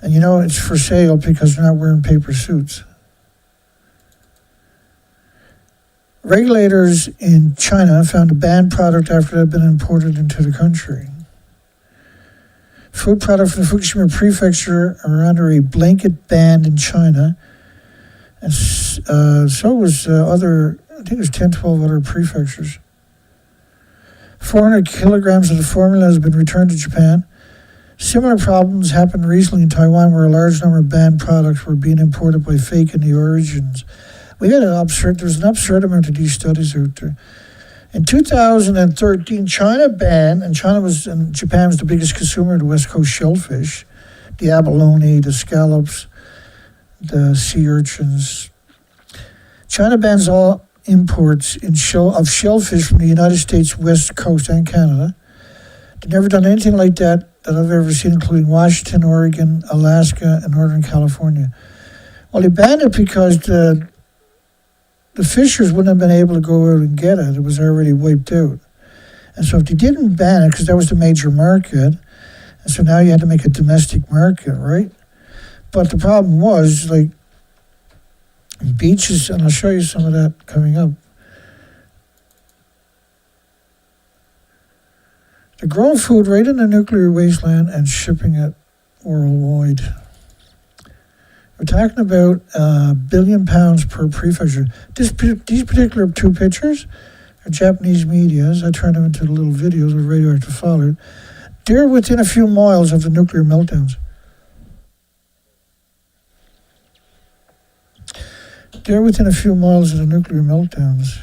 And it's for sale because they're not wearing paper suits. Regulators in China found a banned product after it had been imported into the country. Food products from the Fukushima prefecture are under a blanket ban in China, and so was other think there's 10, 12 other prefectures. 400 kilograms of the formula has been returned to Japan. Similar problems happened recently in Taiwan, where a large number of banned products were being imported by faking the origins. There's an absurd amount of these studies out there. In 2013, Japan was the biggest consumer of the West Coast shellfish, the abalone, the scallops, the sea urchins. China bans all imports of shellfish from the United States West Coast and Canada. They've never done anything like that I've ever seen, including Washington, Oregon, Alaska, and Northern California. Well, they banned it because the fishers wouldn't have been able to go out and get it. It was already wiped out. And so if they didn't ban it, because that was the major market, and so now you had to make a domestic market, right? But the problem was, like, beaches, and I'll show you some of that coming up. They're growing food right in the nuclear wasteland and shipping it worldwide. We're talking about £1 billion per prefecture. These particular two pictures are Japanese medias. I turned them into little videos of radioactive fallout. They're within a few miles of the nuclear meltdowns. They're within a few miles of the nuclear meltdowns.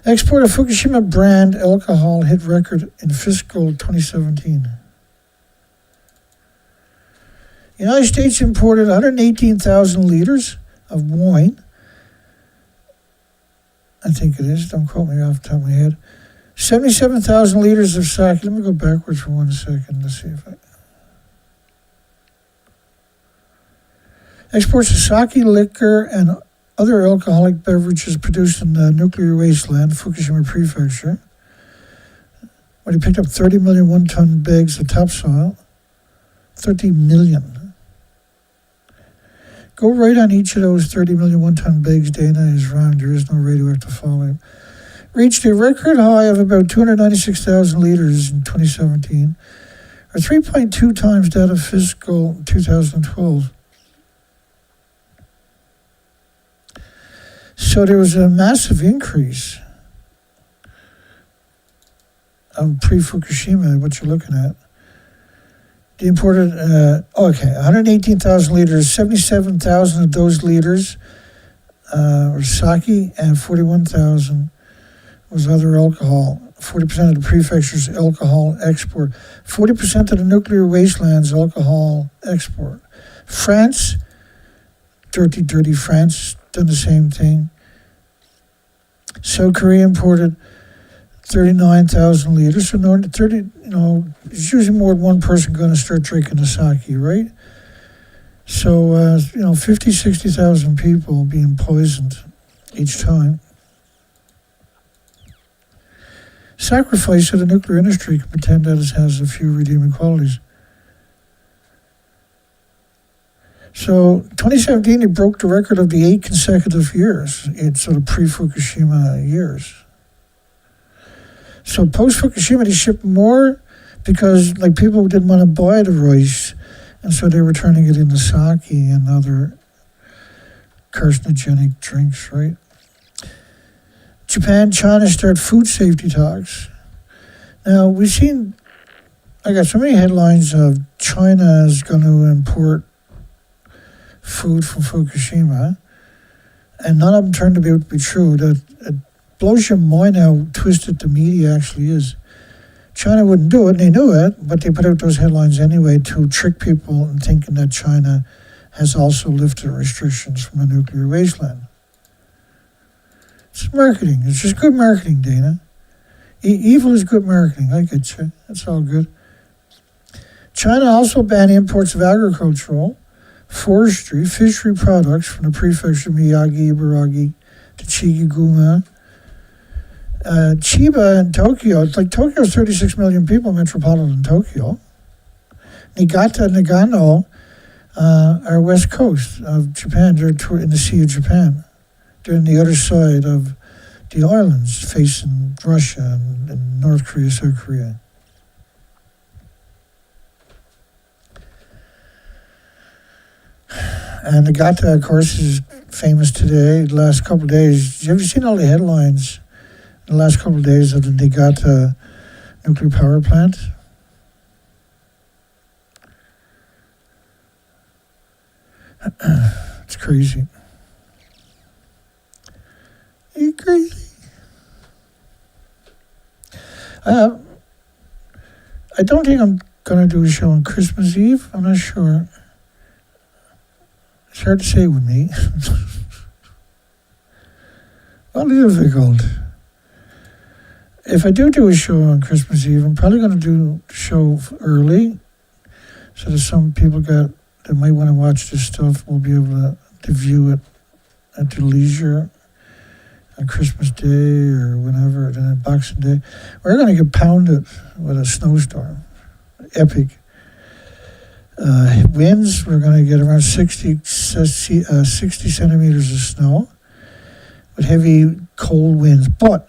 Export of Fukushima brand alcohol hit record in fiscal 2017. The United States imported 118,000 liters of wine. I think it is. Don't quote me off the top of my head. 77,000 liters of sake. Let me go backwards for 1 second. Let's see if I... Exports of sake, liquor, and other alcoholic beverages produced in the nuclear wasteland, Fukushima Prefecture, where they picked up 30 million one-ton bags of topsoil. 30 million. Go right on each of those 30 million one-ton bags. Dana is wrong. There is no radioactive fallout. Reached a record high of about 296,000 liters in 2017, or 3.2 times that of fiscal 2012. So there was a massive increase of pre-Fukushima, what you're looking at. They imported, 118,000 liters, 77,000 of those liters were sake, and 41,000 was other alcohol. 40% of the prefecture's alcohol export. 40% of the nuclear wasteland's alcohol export. France, dirty France, done the same thing. South Korea imported 39,000 liters. So, it's usually more than one person going to start drinking the sake, right? So, 50, 60,000 people being poisoned each time. Sacrifice of the nuclear industry can pretend that it has a few redeeming qualities. So 2017, it broke the record of the 8 consecutive years. It's sort of pre-Fukushima years. So post-Fukushima, they shipped more because people didn't want to buy the rice, and so they were turning it into sake and other carcinogenic drinks, right? Japan, China start food safety talks. Now, we've seen, I got so many headlines of China is going to import food from Fukushima, and none of them turned out to be true. It blows your mind how twisted the media actually is. China wouldn't do it, and they knew it, but they put out those headlines anyway to trick people into thinking that China has also lifted restrictions from a nuclear wasteland. It's marketing. It's just good marketing, Dana. Evil is good marketing. I get you. That's all good. China also banned imports of agricultural, forestry, fishery products from the prefecture of Miyagi, Ibaraki, to Chigiguma. Chiba in Tokyo, Tokyo's 36 million people, metropolitan Tokyo. Niigata and Nagano are west coast of Japan. They're in the Sea of Japan. They're on the other side of the islands, facing Russia and North Korea, South Korea. And Niigata, of course, is famous today. The last couple of days, have you seen all the headlines in the last couple of days of the Niigata nuclear power plant? It's crazy. Are you crazy? I don't think I'm going to do a show on Christmas Eve. I'm not sure. It's hard to say with me. Well, it's difficult. If I do a show on Christmas Eve, I'm probably going to do the show early, so that some people that might want to watch this stuff will be able to view it at their leisure on Christmas Day or whenever, then on Boxing Day. We're going to get pounded with a snowstorm. Epic. Winds, we're going to get around 60 centimeters of snow with heavy cold winds. But,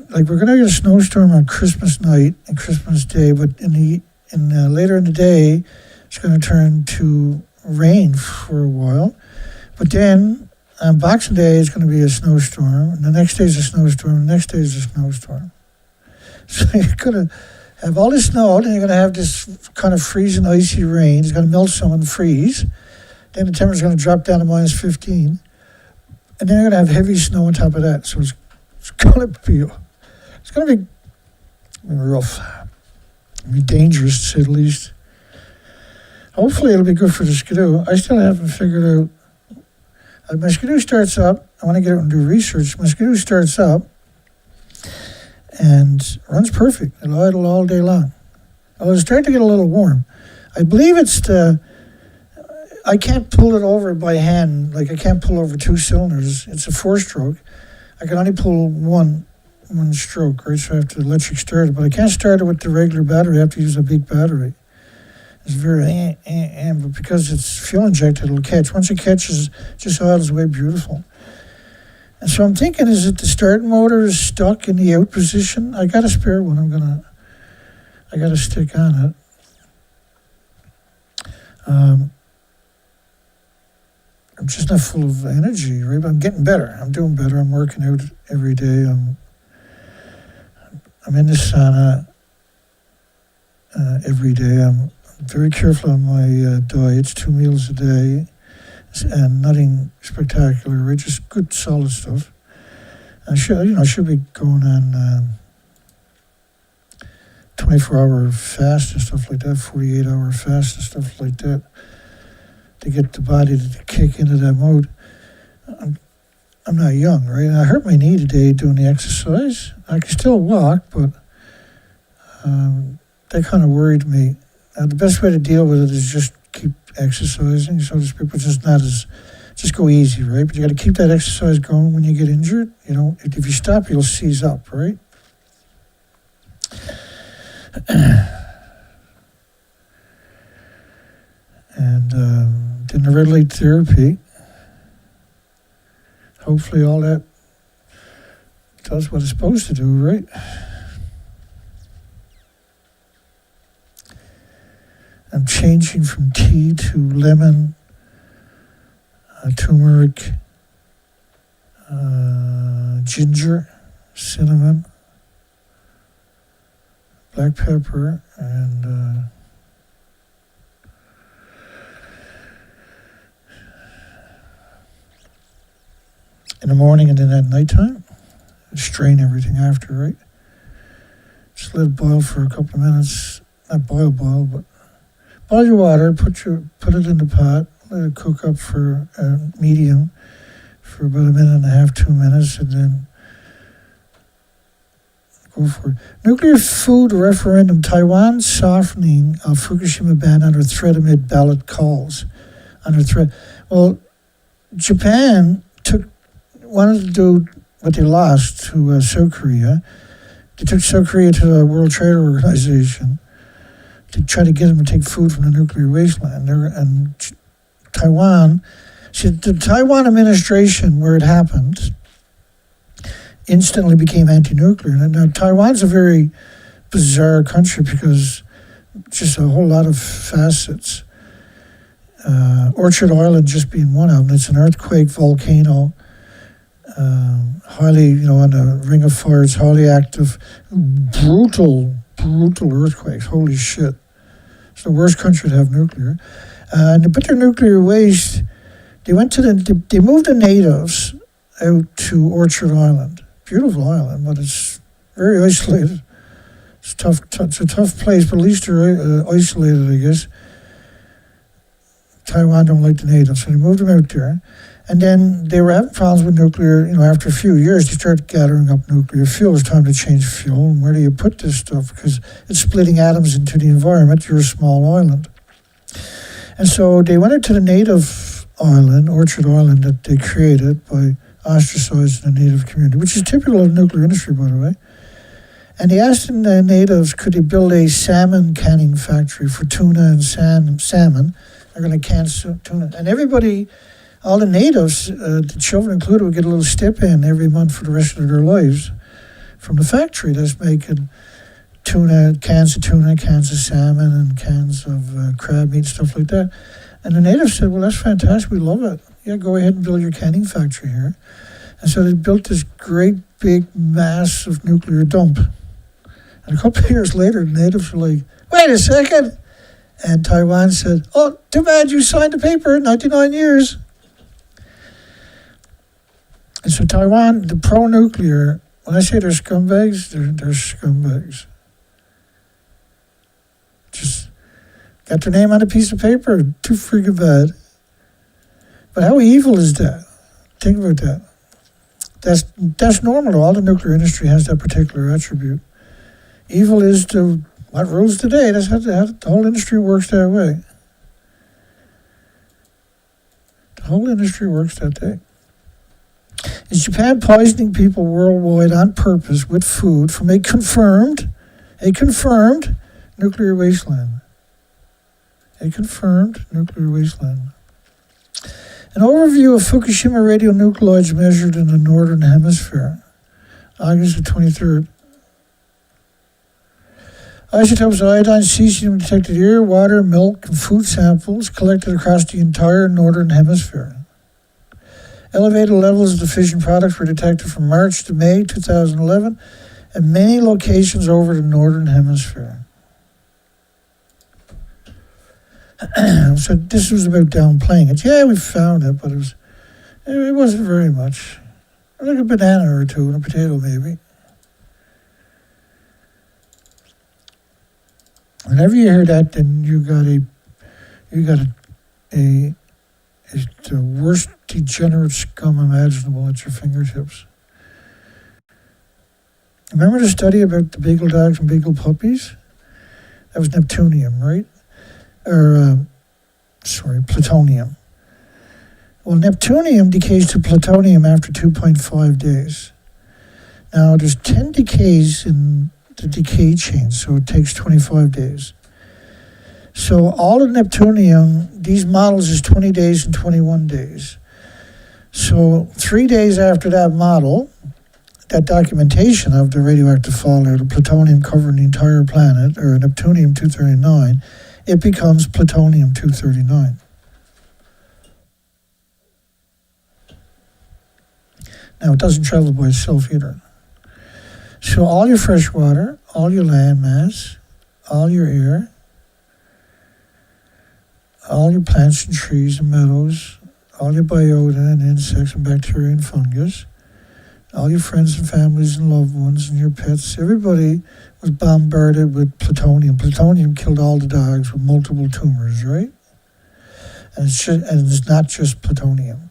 like, we're going to get a snowstorm on Christmas night and Christmas Day, but later in the day, it's going to turn to rain for a while. But then, on Boxing Day, it's going to be a snowstorm, and the next day is a snowstorm, the next day is a snowstorm. So you're going to have all this snow, then you're going to have this kind of freezing, icy rain. It's going to melt some and freeze. Then the temperature's going to drop down to minus 15. And then you're going to have heavy snow on top of that. So it's going to be rough. It'll be dangerous, to say the least. Hopefully it'll be good for the Skidoo. I still haven't figured out. My Skidoo starts up. I want to get out and do research. My Skidoo starts up and runs perfect. It'll idle all day long. It'll start to get a little warm. I believe it's I can't pull it over by hand. Like, I can't pull over 2 cylinders. It's a 4-stroke. I can only pull one stroke, right? So I have to electric start it. But I can't start it with the regular battery. I have to use a big battery. It's very, but because it's fuel injected, it'll catch. Once it catches, it just idles away beautiful. And so I'm thinking, is it the start motor is stuck in the out position? I got a spare one. I got to stick on it. I'm just not full of energy, right? But I'm getting better. I'm doing better. I'm working out every day. I'm in the sauna every day. I'm very careful on my diets, 2 meals a day, and nothing spectacular, right? Just good, solid stuff. I should be going on 24-hour fast and stuff like that, 48-hour fast and stuff like that, to get the body to kick into that mode. I'm not young, right? And I hurt my knee today doing the exercise. I can still walk, but that kind of worried me. The best way to deal with it is just keep exercising, so to speak, but just go easy, right? But you got to keep that exercise going when you get injured. If you stop, you'll seize up, right? And then the red light therapy. Hopefully all that does what it's supposed to do, right? I'm changing from tea to lemon, turmeric, ginger, cinnamon, black pepper, and in the morning and then at nighttime. Strain everything after, right? Just let it boil for a couple of minutes. Not boil, but boil your water, put it in the pot, let it cook up for medium for about 1.5 to 2 minutes, and then go for it. Nuclear food referendum. Taiwan softening of Fukushima ban under threat amid ballot calls. Under threat. Well, Japan wanted to do what they lost to South Korea. They took South Korea to the World Trade Organization to try to get them to take food from the nuclear wasteland. And Taiwan, the Taiwan administration, where it happened, instantly became anti-nuclear. And now Taiwan's a very bizarre country because just a whole lot of facets. Orchard Island just being one of them. It's an earthquake volcano, highly, on the Ring of Fire. It's highly active, brutal earthquakes. Holy shit! It's the worst country to have nuclear. And to put their nuclear waste, they moved the natives out to Orchard Island. Beautiful island, but it's very isolated. It's tough. It's a tough place, but at least they're isolated, I guess. Taiwan don't like the natives, so they moved them out there. And then they were having problems with nuclear, after a few years, they started gathering up nuclear fuel. It's time to change fuel. And where do you put this stuff? Because it's splitting atoms into the environment. You're a small island. And so they went out to the native island, Orchard Island, that they created by ostracizing the native community, which is typical of the nuclear industry, by the way. And they asked the natives, could they build a salmon canning factory for tuna and salmon? They're going to can tuna. And everybody, all the natives, the children included, would get a little stipend every month for the rest of their lives from the factory that's making cans of salmon, and cans of crab meat, stuff like that. And the natives said, well, that's fantastic. We love it. Yeah, go ahead and build your canning factory here. And so they built this great, big, massive nuclear dump. And a couple of years later, the natives were like, wait a second. And Taiwan said, oh, too bad you signed the paper, 99 years. And so Taiwan, the pro-nuclear, when I say they're scumbags, they're scumbags. Just got their name on a piece of paper, too freaking bad. But how evil is that? Think about that. That's normal. All the nuclear industry has that particular attribute. Evil is what rules today. That's how the whole industry works that way. The whole industry works that way. Is Japan poisoning people worldwide on purpose with food from a confirmed nuclear wasteland? A confirmed nuclear wasteland. An overview of Fukushima radionuclides measured in the Northern Hemisphere. August the 23rd. Isotopes of iodine, cesium detected air, water, milk, and food samples collected across the entire Northern Hemisphere. Elevated levels of the fission products were detected from March to May 2011 at many locations over the Northern Hemisphere. So this was about downplaying it. Yeah, we found it, but it wasn't very much. Like a banana or two and a potato, maybe. Whenever you hear that, then you got the worst degenerate scum imaginable at your fingertips. Remember the study about the beagle dogs and beagle puppies? That was Neptunium, right? Plutonium. Well, Neptunium decays to plutonium after 2.5 days. Now, there's 10 decays in the decay chain, so it takes 25 days. So all of Neptunium, these models is 20 days and 21 days. So 3 days after that model, that documentation of the radioactive fallout of plutonium covering the entire planet, or Neptunium-239, it becomes plutonium-239. Now, it doesn't travel by itself either. So all your fresh water, all your land mass, all your air, all your plants and trees and meadows, all your biota and insects and bacteria and fungus, all your friends and families and loved ones and your pets, everybody was bombarded with plutonium. Plutonium killed all the dogs with multiple tumors, right? And it's not just plutonium.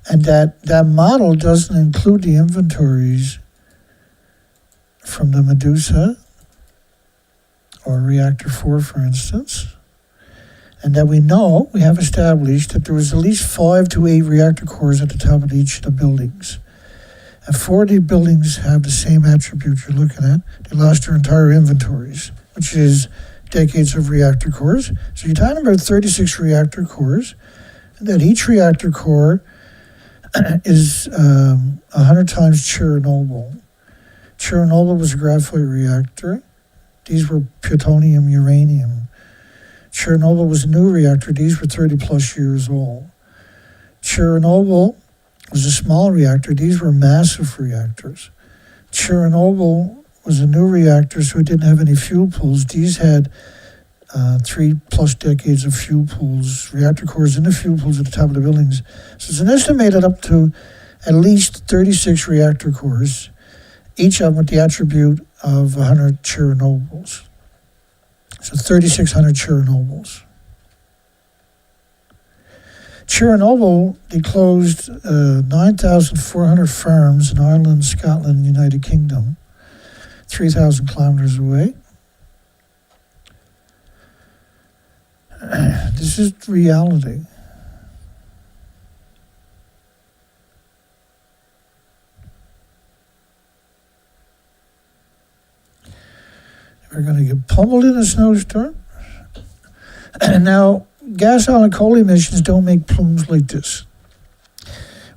And that model doesn't include the inventories from the Medusa or Reactor 4, for instance. And that we have established that there was at least 5 to 8 reactor cores at the top of each of the buildings. And 40 buildings have the same attribute you're looking at. They lost their entire inventories, which is decades of reactor cores. So you're talking about 36 reactor cores, and that each reactor core is 100 times Chernobyl. Chernobyl was a graphite reactor. These were plutonium, uranium. Chernobyl was a new reactor. These were 30 plus years old. Chernobyl was a small reactor. These were massive reactors. Chernobyl was a new reactor, so it didn't have any fuel pools. These had 3+ decades of fuel pools, reactor cores in the fuel pools at the top of the buildings. So it's an estimated up to at least 36 reactor cores, each of them with the attribute of 100 Chernobyls. So 3,600 Chernobyls. Chernobyl, they closed 9,400 farms in Ireland, Scotland, and the United Kingdom, 3,000 kilometers away. This is reality. We're going to get pummeled in a snowstorm. And now, gas, oil, and coal emissions don't make plumes like this.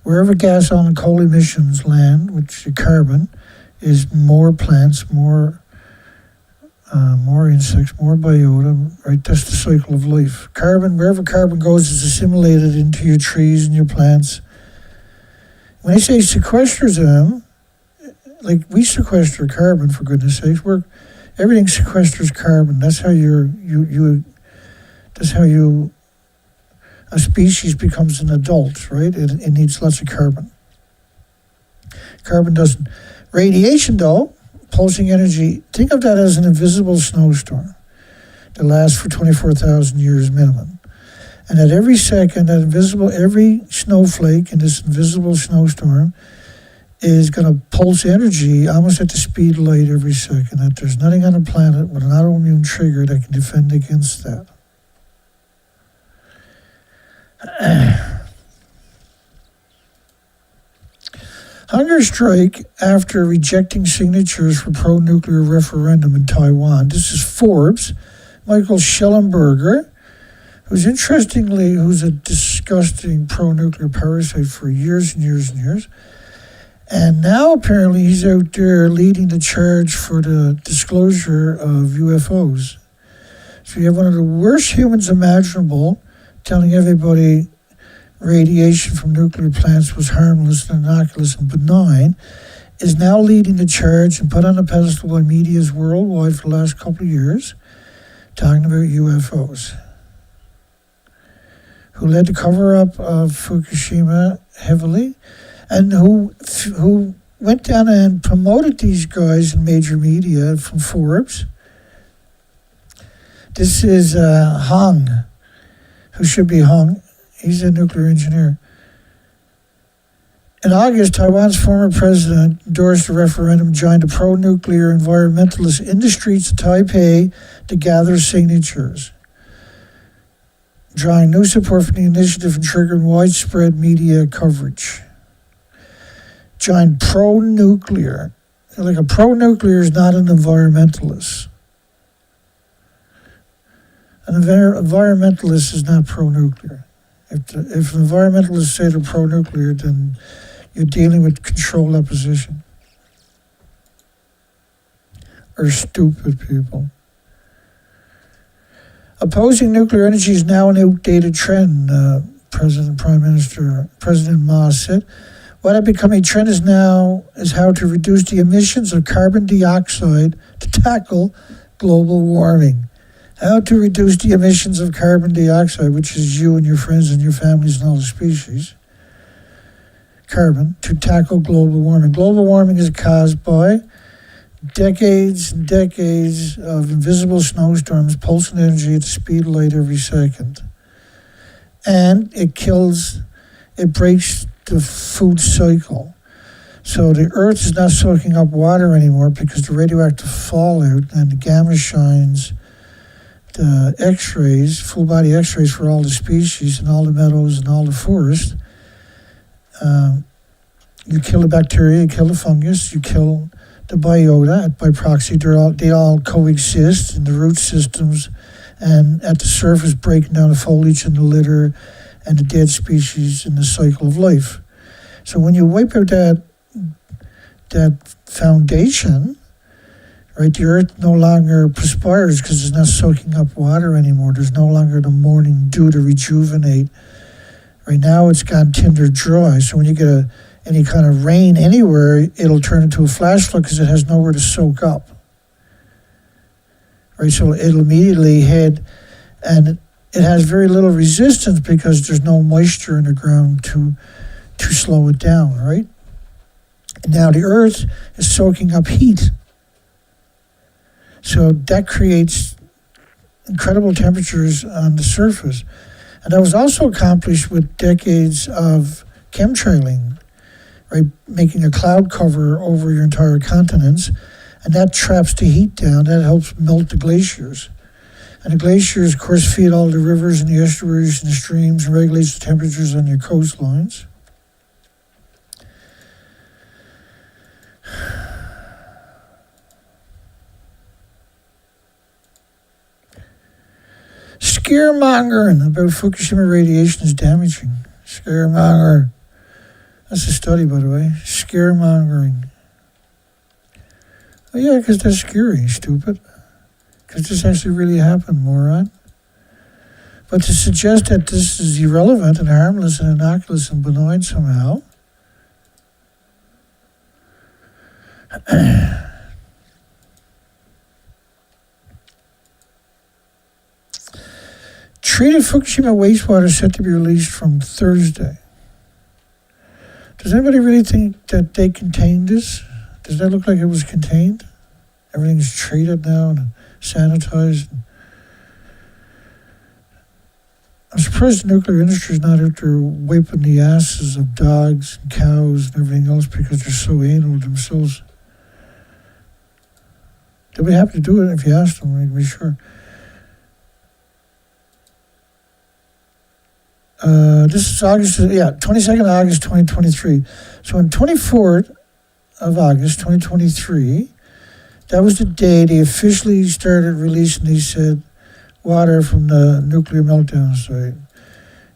Wherever gas, oil, and coal emissions land, which is carbon, is more plants, more insects, more biota, right? That's the cycle of life. Carbon, wherever carbon goes, is assimilated into your trees and your plants. When I say sequester them, like we sequester carbon, for goodness sakes, everything sequesters carbon. That's how a species becomes an adult, right? It needs lots of carbon. Carbon doesn't. Radiation, though, pulsing energy, think of that as an invisible snowstorm that lasts for 24,000 years minimum. And at every second, every snowflake in this invisible snowstorm is going to pulse energy almost at the speed of light every second. That there's nothing on the planet with an autoimmune trigger that can defend against that. Hunger strike after rejecting signatures for pro-nuclear referendum in Taiwan. This is Forbes. Michael Schellenberger, who's a disgusting pro-nuclear parasite for years and years and years. And now apparently he's out there leading the charge for the disclosure of UFOs. So you have one of the worst humans imaginable telling everybody radiation from nuclear plants was harmless and innocuous and benign, is now leading the charge and put on a pedestal by medias worldwide for the last couple of years, talking about UFOs. Who led the cover-up of Fukushima heavily, and who went down and promoted these guys in major media from Forbes. This is Hong, who should be hung. He's a nuclear engineer. In August, Taiwan's former president endorsed a referendum, joined a pro-nuclear environmentalist in the streets of Taipei to gather signatures, drawing new support from the initiative and triggering widespread media coverage. Joined pro-nuclear. Like a pro-nuclear is not an environmentalist. An environmentalist is not pro-nuclear. If environmentalists say they're pro-nuclear, then you're dealing with controlled opposition. Or stupid people. Opposing nuclear energy is now an outdated trend, President Ma said. What had become a trend is how to reduce the emissions of carbon dioxide to tackle global warming. How to reduce the emissions of carbon dioxide, which is you and your friends and your families and all the species. Carbon, to tackle global warming. Global warming is caused by decades and decades of invisible snowstorms pulsing energy at the speed of light every second. And it breaks the food cycle. So the Earth is not soaking up water anymore because the radioactive fallout and the gamma shines, the X-rays, full body X-rays for all the species and all the meadows and all the forest. You kill the bacteria, you kill the fungus, you kill the biota by proxy. They all coexist in the root systems and at the surface, breaking down the foliage and the litter and the dead species in the cycle of life. So when you wipe out that foundation, right? The earth no longer perspires because it's not soaking up water anymore. There's no longer the morning dew to rejuvenate. Right now it's gone tinder dry. So when you get any kind of rain anywhere, it'll turn into a flash flood because it has nowhere to soak up. Right, so it'll immediately head, and it has very little resistance because there's no moisture in the ground to slow it down, right? And now the earth is soaking up heat. So that creates incredible temperatures on the surface. And that was also accomplished with decades of chemtrailing, right? Making a cloud cover over your entire continents, and that traps the heat down. That helps melt the glaciers. And the glaciers, of course, feed all the rivers and the estuaries and the streams and regulates the temperatures on your coastlines. Scaremongering about Fukushima radiation is damaging. Scaremonger. That's a study, by the way. Scaremongering. Oh, yeah, because that's scary, stupid. Because this actually really happened, moron. But to suggest that this is irrelevant and harmless and innocuous and benign somehow, treated Fukushima wastewater set to be released from Thursday. Does anybody really think that they contained this? Does that look like it was contained? Everything's treated now and sanitized. I'm surprised the nuclear industry is not out there wiping the asses of dogs and cows and everything else because they're so anal themselves. They'll be happy to do it if you ask them, I can be sure. This is August, 22nd August 2023. So on 24th of August 2023, that was the day they officially started releasing, they said, water from the nuclear meltdown site.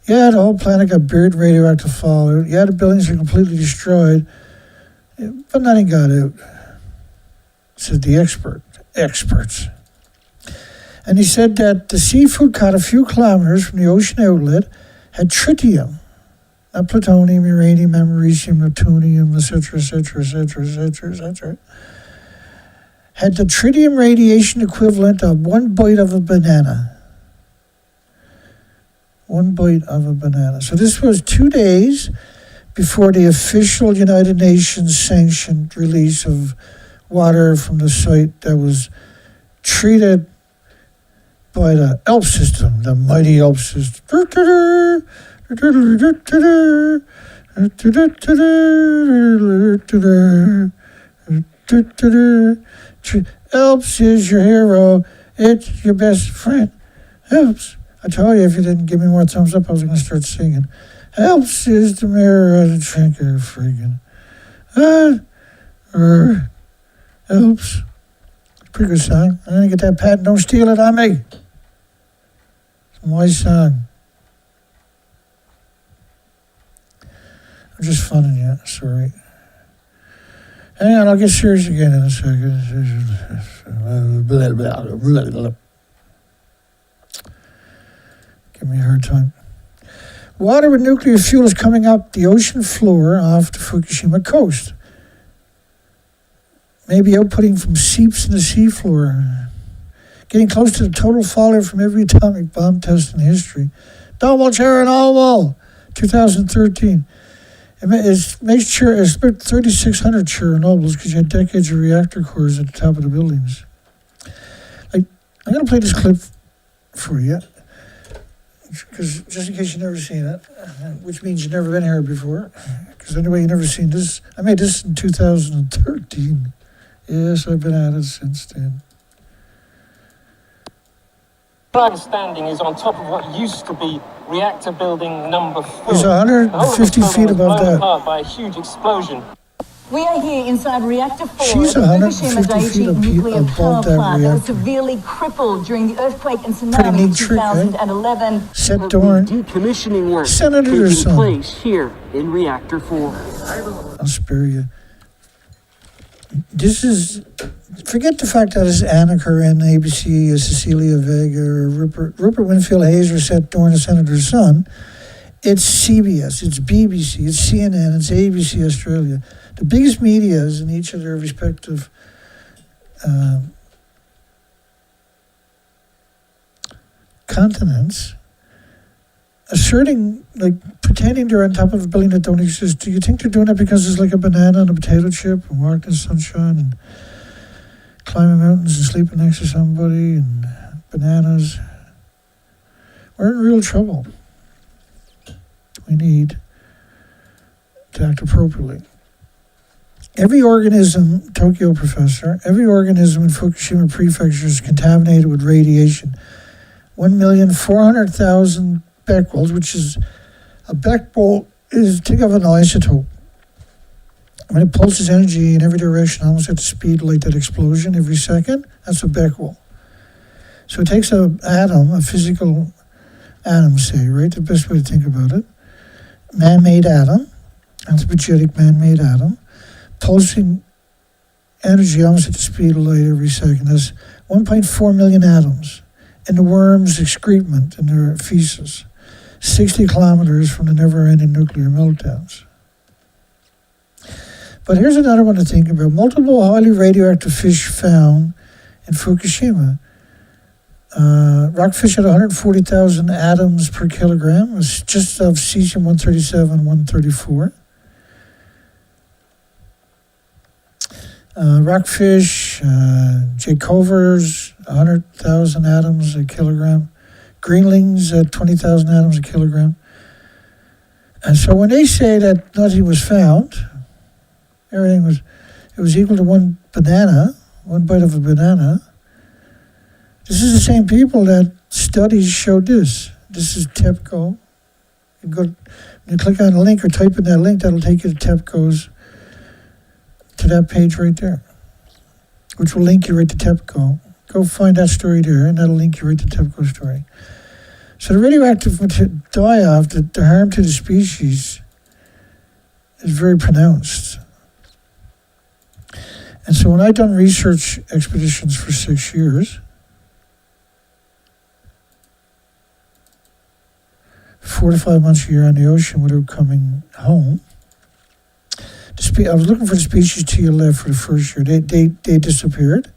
Yeah, the whole planet got buried in radioactive fallout. Yeah, the buildings are completely destroyed, but nothing got out, said the experts. And he said that the seafood caught a few kilometers from the ocean outlet had tritium, not plutonium, uranium, americium, neptunium, etc., had the tritium radiation equivalent of one bite of a banana. One bite of a banana. So this was 2 days before the official United Nations sanctioned release of water from the site that was treated by the ELP system, the mighty ELP system. ELPS is your hero. It's your best friend. ELPS. I told you if you didn't give me more thumbs up, I was going to start singing. ELPS is the mirror of the drinker, friggin'. ELPS. Pretty good song. I'm going to get that patent. Don't steal it on me. It's my song. I'm just funning you. Sorry. Hang on, I'll get serious again in a second. Give me a hard time. Water with nuclear fuel is coming up the ocean floor off the Fukushima coast. Maybe outputting from seeps in the seafloor. Getting close to the total fallout from every atomic bomb test in history. Double Chernobyl, 2013. It makes sure it's about 3,600 Chernobyls because you had decades of reactor cores at the top of the buildings. I'm going to play this clip for you, because just in case you've never seen it, which means you've never been here before, because anyway, you've never seen this. I made this in 2013. Yes, I've been at it since then. Flag standing is on top of what used to be reactor building number 4. It's 150 feet above that. Apart by a huge explosion. We are here inside reactor 4 She's at the Fukushima 150 feet Daiichi nuclear power above that plant that was reactor. severely crippled during the earthquake and Pretty tsunami neat in trick, eh? 2011. Set Dorn, Decommissioning work Senator's taking son. place here in reactor 4. I'll spare you. this is, forget the fact that it's Annika and ABC, Cecilia Vega, or Rupert Winfield Hayes, or Seth Dorn, the senator's son. It's CBS, it's BBC, it's CNN, it's ABC Australia. The biggest medias in each of their respective continents asserting, like, pretending they're on top of a building that don't exist. Do you think they're doing that because there's like a banana and a potato chip and walking in the sunshine and climbing mountains and sleeping next to somebody and bananas? We're in real trouble. We need to act appropriately. Every organism, Tokyo professor, every organism in Fukushima prefecture is contaminated with radiation. 1,400,000 becquerels, which is a becquerel, is think of an isotope. When it pulses energy in every direction, almost at the speed of like that explosion every second, that's a becquerel. So it takes an atom, a physical atom, say, right? The best way to think about it. Man-made atom, anthropogenic man-made atom, pulsing energy almost at the speed of light every second. That's 1.4 million atoms in the worm's excrement, in their feces, 60 kilometers from the never-ending nuclear meltdowns. But here's another one to think about. Multiple highly radioactive fish found in Fukushima. Rockfish had 140,000 atoms per kilogram. It was just of cesium-137 and 134. Rockfish, Jacovers, 100,000 atoms a kilogram. Greenlings at 20,000 atoms a kilogram. And so when they say that nothing was found, it was equal to one banana, one bite of a banana. This is the same people that studies showed this. This is TEPCO. You click on a link or type in that link, that'll take you to TEPCO's, to that page right there, which will link you right to TEPCO. Go find that story there, and that'll link you right to TEPCO's story. So the radioactive die-off, the harm to the species, is very pronounced. And so when I've done research expeditions for 6 years, 4 to 5 months a year on the ocean without coming home, I was looking for the species to your left for the first year. They disappeared.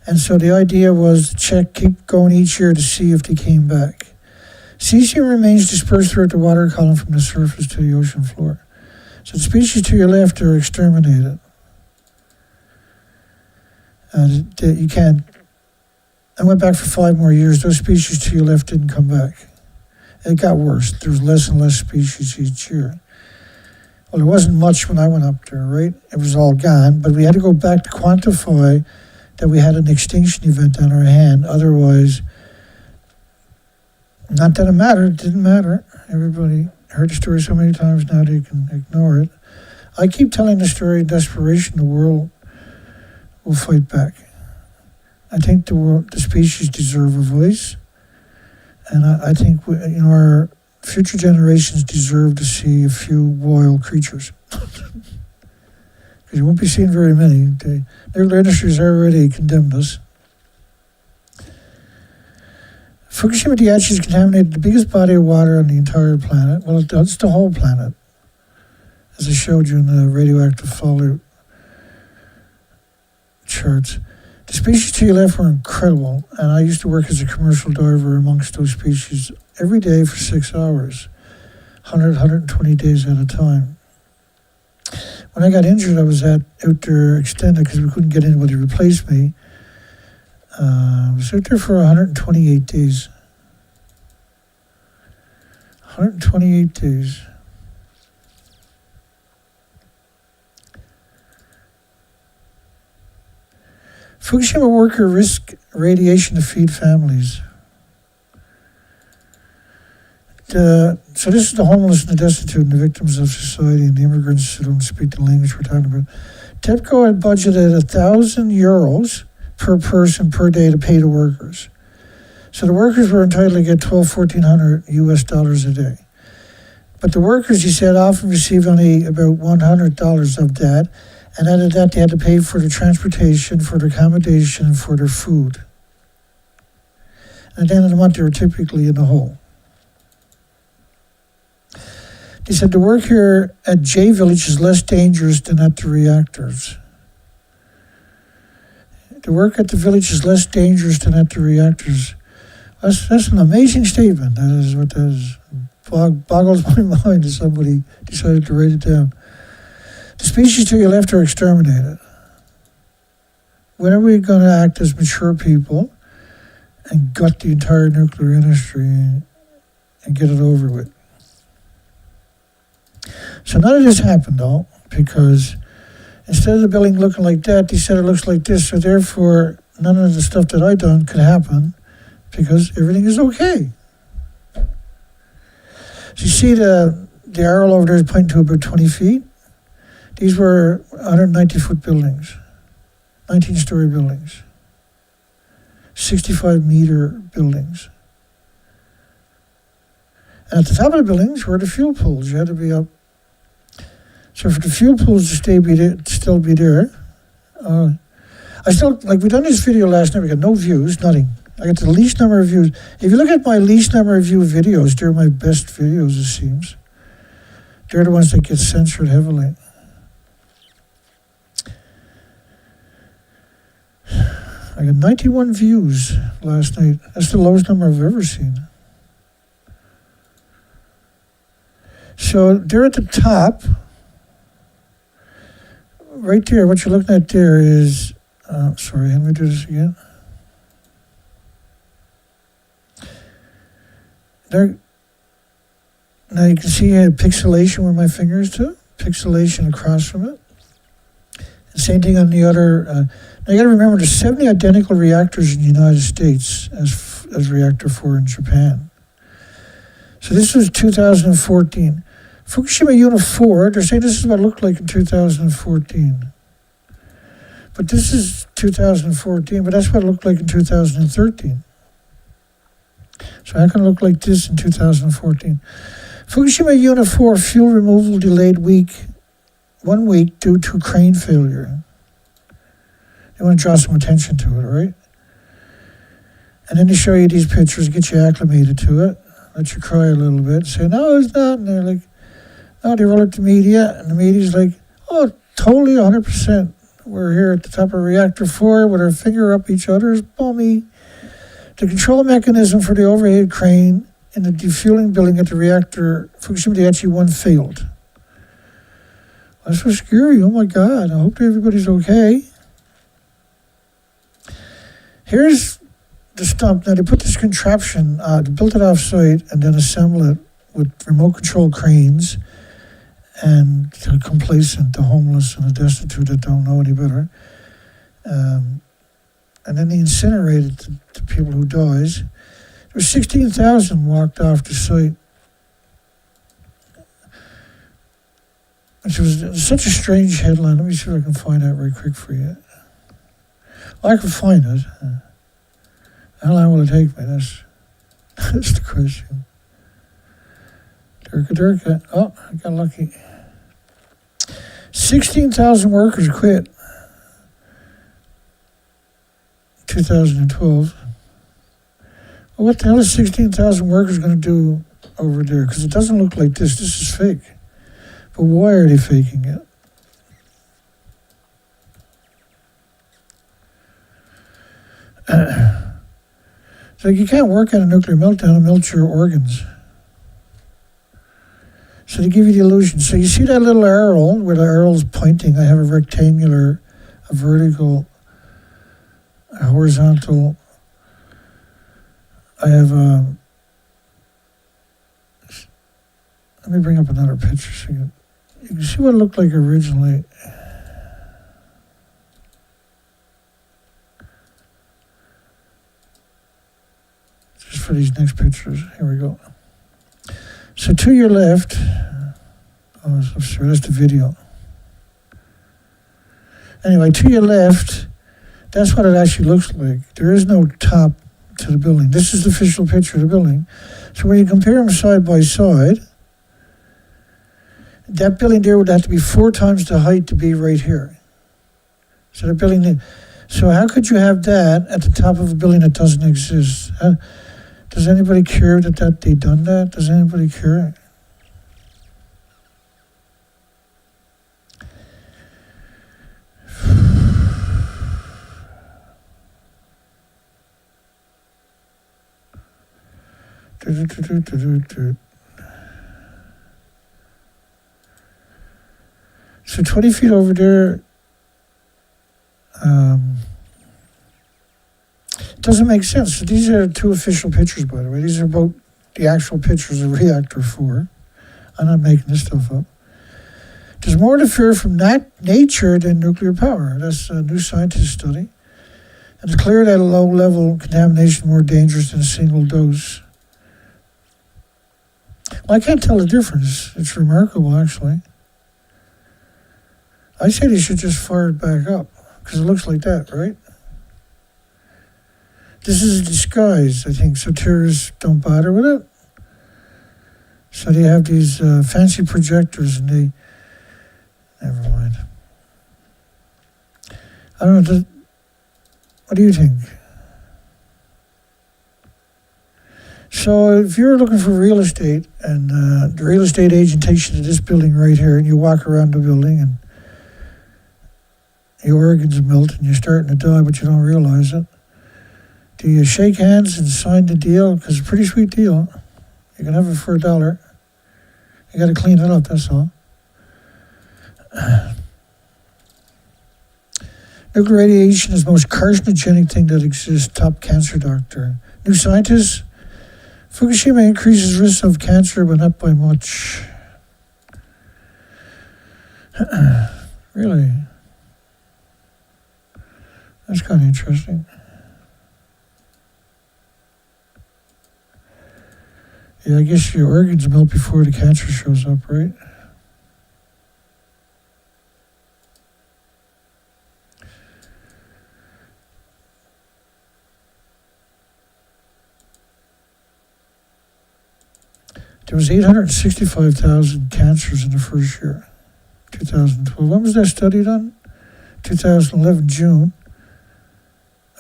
And so the idea was to keep going each year to see if they came back. Cesium remains dispersed throughout the water column from the surface to the ocean floor. So the species to your left are exterminated. You can't. I went back for 5 more years. Those species to your left didn't come back. It got worse. There was less and less species each year. Well, there wasn't much when I went up there, right? It was all gone, but we had to go back to quantify that we had an extinction event on our hand. Otherwise, not that it mattered, it didn't matter. Everybody heard the story so many times now they can ignore it. I keep telling the story of desperation. The world will fight back. I think the species deserve a voice, and I think our future generations deserve to see a few wild creatures. Because you won't be seeing very many. The nuclear industry has already condemned us. Fukushima Daiichi has contaminated the biggest body of water on the entire planet. Well, it's the whole planet, as I showed you in the radioactive fallout charts. The species to your left were incredible, and I used to work as a commercial diver amongst those species every day for 6 hours, 120 days at a time. When I got injured, I was out there extended because we couldn't get anybody to replace me. I was out there for 128 days. 128 days. Fukushima worker risk radiation to feed families. So this is the homeless and the destitute and the victims of society and the immigrants who don't speak the language we're talking about. TEPCO had budgeted €1,000 per person per day to pay the workers. So the workers were entitled to get $1,400 a day. But the workers, he said, often received only about $100 of that, And out of that, they had to pay for their transportation, for their accommodation, for their food. And at the end of the month, they were typically in the hole. They said the work here at J Village is less dangerous than at the reactors. The work at the village is less dangerous than at the reactors. That's an amazing statement. That is what that is. Boggles my mind that somebody decided to write it down. The species to your left are exterminated. When are we going to act as mature people and gut the entire nuclear industry and get it over with? So none of this happened, though, because instead of the building looking like that, they said it looks like this, so therefore none of the stuff that I done could happen because everything is okay. So you see the arrow over there is pointing to about 20 feet. These were 190-foot buildings, 19-story buildings, 65-meter buildings. And at the top of the buildings were the fuel pools. You had to be up. So for the fuel pools to still be there, we done this video last night, we got no views, nothing. I got the least number of views. If you look at my least number of view videos, they're my best videos, it seems. They're the ones that get censored heavily. I got 91 views last night. That's the lowest number I've ever seen. So they're at the top. Right there, what you're looking at there is, sorry, let me do this again. There, now you can see I had pixelation where my finger is to, pixelation across from it. The same thing on the other. Now you got to remember there's 70 identical reactors in the United States as reactor 4 in Japan. So this was 2014. Fukushima Unit 4, they're saying this is what it looked like in 2014. But this is 2014, but that's what it looked like in 2013. So how can it look like this in 2014? Fukushima Unit 4 fuel removal delayed 1 week due to crane failure. They want to draw some attention to it, right? And then they show you these pictures, get you acclimated to it, let you cry a little bit, say, no, it's not. And they're like, no, they roll up the media, and the media's like, oh, totally 100%. We're here at the top of reactor 4 with our finger up each other's bummy. The control mechanism for the overhead crane in the defueling building at the reactor Fukushima Daiichi 1 failed. That's so scary. Oh my God. I hope everybody's okay. Here's the stump. Now they put this contraption, they built it off site and then assemble it with remote control cranes and the complacent, the homeless and the destitute that don't know any better. And then they incinerated the people who dies. There were 16,000 walked off the site. Which was such a strange headline. Let me see if I can find that right quick for you. Well, I can find it. How long will it take me? That's the question. Durka. Oh, I got lucky. 16,000 workers quit. 2012. Well, what the hell is 16,000 workers going to do over there? Because it doesn't look like this. This is fake. But why are they faking it? It's like you can't work on a nuclear meltdown and melt your organs. So they give you the illusion. So you see that little arrow where the arrow's pointing. I have a rectangular, a vertical, a horizontal. I have a... Let me bring up another picture so you can see what it looked like originally. Just for these next pictures. Here we go. So to your left, oh, sorry, that's the video. Anyway, to your left, that's what it actually looks like. There is no top to the building. This is the official picture of the building. So when you compare them side by side, that building there would have to be 4 times the height to be right here. So so how could you have that at the top of a building that doesn't exist? Does anybody care that they done that? Does anybody care? So 20 feet over there, it doesn't make sense. So these are two official pictures, by the way. These are both the actual pictures of reactor 4. I'm not making this stuff up. There's more to fear from nature than nuclear power. That's a New Scientist study. And it's clear that a low-level contamination is more dangerous than a single dose. Well, I can't tell the difference. It's remarkable, actually. I say they should just fire it back up, because it looks like that, right? This is a disguise, I think, so terrorists don't bother with it. So they have these fancy projectors, and they... Never mind. I don't know, what do you think? So if you're looking for real estate, and the real estate agent takes you to this building right here, and you walk around the building, and your organs melt, and you're starting to die, but you don't realize it. Do you shake hands and sign the deal? Because it's a pretty sweet deal. You can have it for $1. You got to clean it up, that's all. Nuclear radiation is the most carcinogenic thing that exists. Top cancer doctor. New Scientist. Fukushima increases risk of cancer, but not by much. Really? That's kind of interesting. Yeah, I guess your organs melt before the cancer shows up, right? There was 865,000 cancers in the first year, 2012. When was that study done? 2011, June,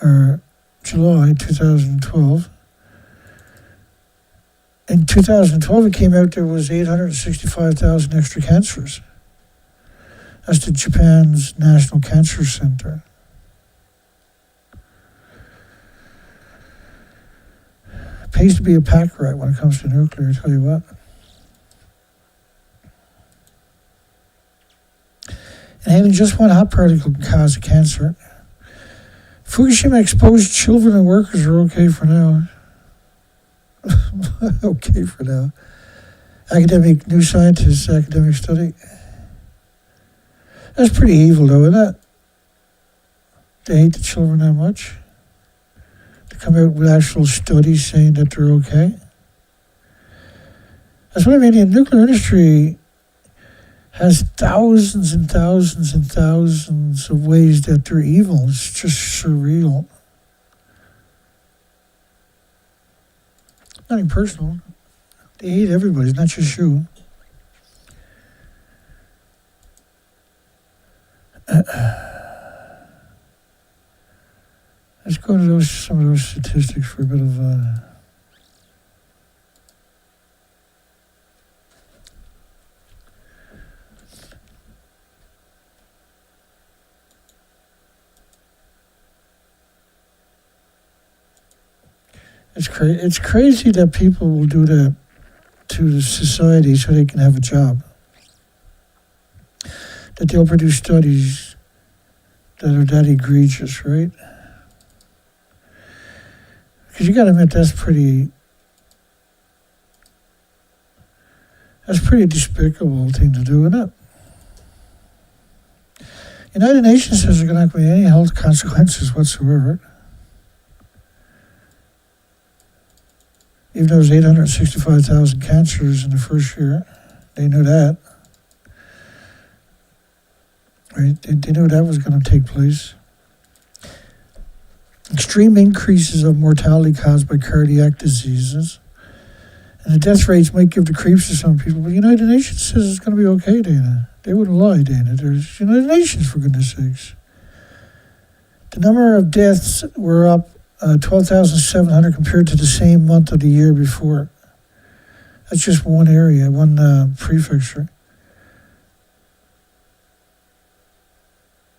or July 2012. In 2012, it came out there was 865,000 extra cancers. That's the Japan's National Cancer Center. It pays to be a pack rat when it comes to nuclear, I tell you what. Inhaling just one hot particle can cause a cancer. Fukushima exposed children and workers are okay for now. Okay for now. Academic New Scientist, academic study. That's pretty evil, though, isn't it? They hate the children that much. To come out with actual studies saying that they're okay. That's what I mean. The nuclear industry has thousands and thousands and thousands of ways that they're evil. It's just surreal. Nothing personal. They hate everybody, it's not just you. Let's go to some of those statistics for a bit of... It's crazy that people will do that to the society so they can have a job. That they'll produce studies that are that egregious, right? Because you got to admit that's pretty despicable thing to do, isn't it? United Nations says there's not going to be any health consequences whatsoever. Even though there's 865,000 cancers in the first year, they knew that. Right? They knew that was going to take place. Extreme increases of mortality caused by cardiac diseases. And the death rates might give the creeps to some people, but the United Nations says it's going to be okay, Dana. They wouldn't lie, Dana. There's United Nations, for goodness sakes. The number of deaths were up 12,700 compared to the same month of the year before. That's just one area, one prefecture.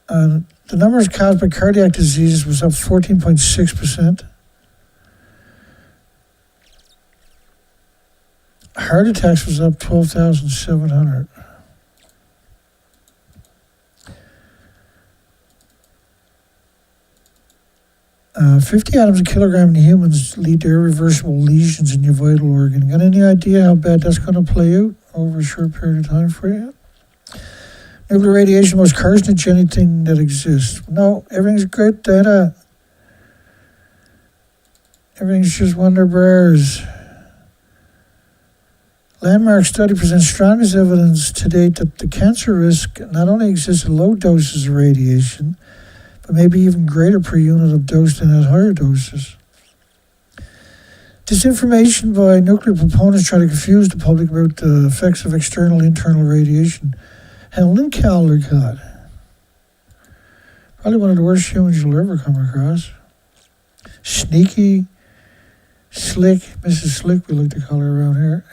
The numbers caused by cardiac diseases was up 14.6%. Heart attacks was up 12,700. 50 atoms a kilogram in humans lead to irreversible lesions in your vital organ. Got any idea how bad that's going to play out over a short period of time for you? Nuclear radiation, the most carcinogenic thing that exists. No, everything's good, Dana. Everything's just wonder bears. Landmark study presents strongest evidence to date that the cancer risk not only exists at low doses of radiation, but maybe even greater per unit of dose than at higher doses. Disinformation by nuclear proponents try to confuse the public about the effects of external internal radiation. Helen Caldercott. Probably one of the worst humans you'll ever come across. Sneaky, slick, Mrs. Slick, we like to call her around here.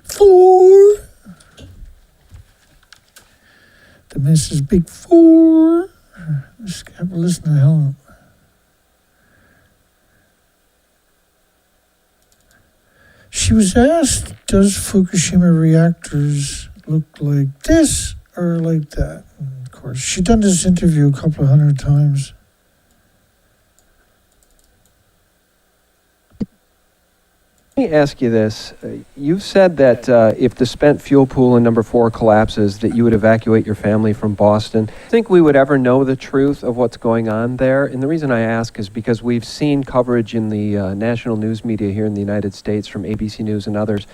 Four. The Mrs. Big Four. Just have to listen to Helen. She was asked, does Fukushima reactors look like this or like that? And of course, she'd done this interview a couple of hundred times. Let me ask you this. You've said that if the spent fuel pool in number 4 collapses, that you would evacuate your family from Boston. Do you think we would ever know the truth of what's going on there? And the reason I ask is because we've seen coverage in the national news media here in the United States from ABC News and others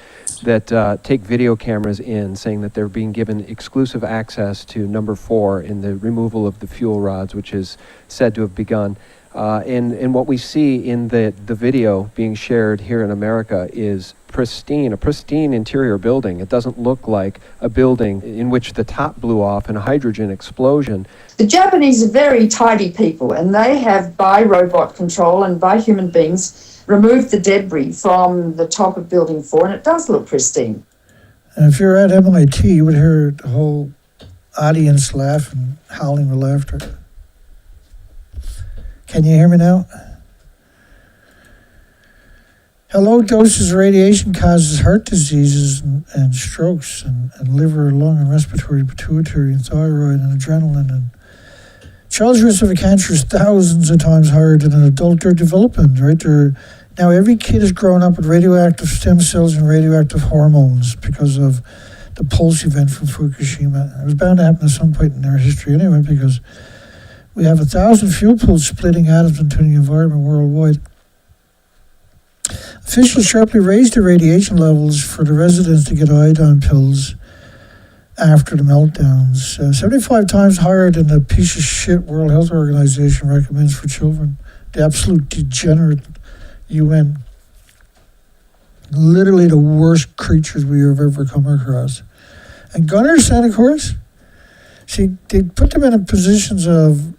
that take video cameras in, saying that they're being given exclusive access to number 4 in the removal of the fuel rods, which is said to have begun. And what we see in the video being shared here in America is a pristine interior building. It doesn't look like a building in which the top blew off in a hydrogen explosion. The Japanese are very tidy people, and they have, by robot control and by human beings, removed the debris from the top of Building 4, and it does look pristine. And if you're at MIT, you would hear the whole audience laughing, howling with laughter. Can you hear me now? Low doses of radiation causes heart diseases and strokes and liver, lung, and respiratory, pituitary, and thyroid, and adrenaline. And child's risk of a cancer is thousands of times higher than an adult during development, right? Now every kid is growing up with radioactive stem cells and radioactive hormones because of the pulse event from Fukushima. It was bound to happen at some point in their history anyway, because we have 1,000 fuel pools splitting atoms into the environment worldwide. Officials sharply raised the radiation levels for the residents to get iodine pills after the meltdowns, 75 times higher than the piece of shit World Health Organization recommends for children. The absolute degenerate UN. Literally the worst creatures we have ever come across. And Gunnarsson, of course, see, they put them in positions of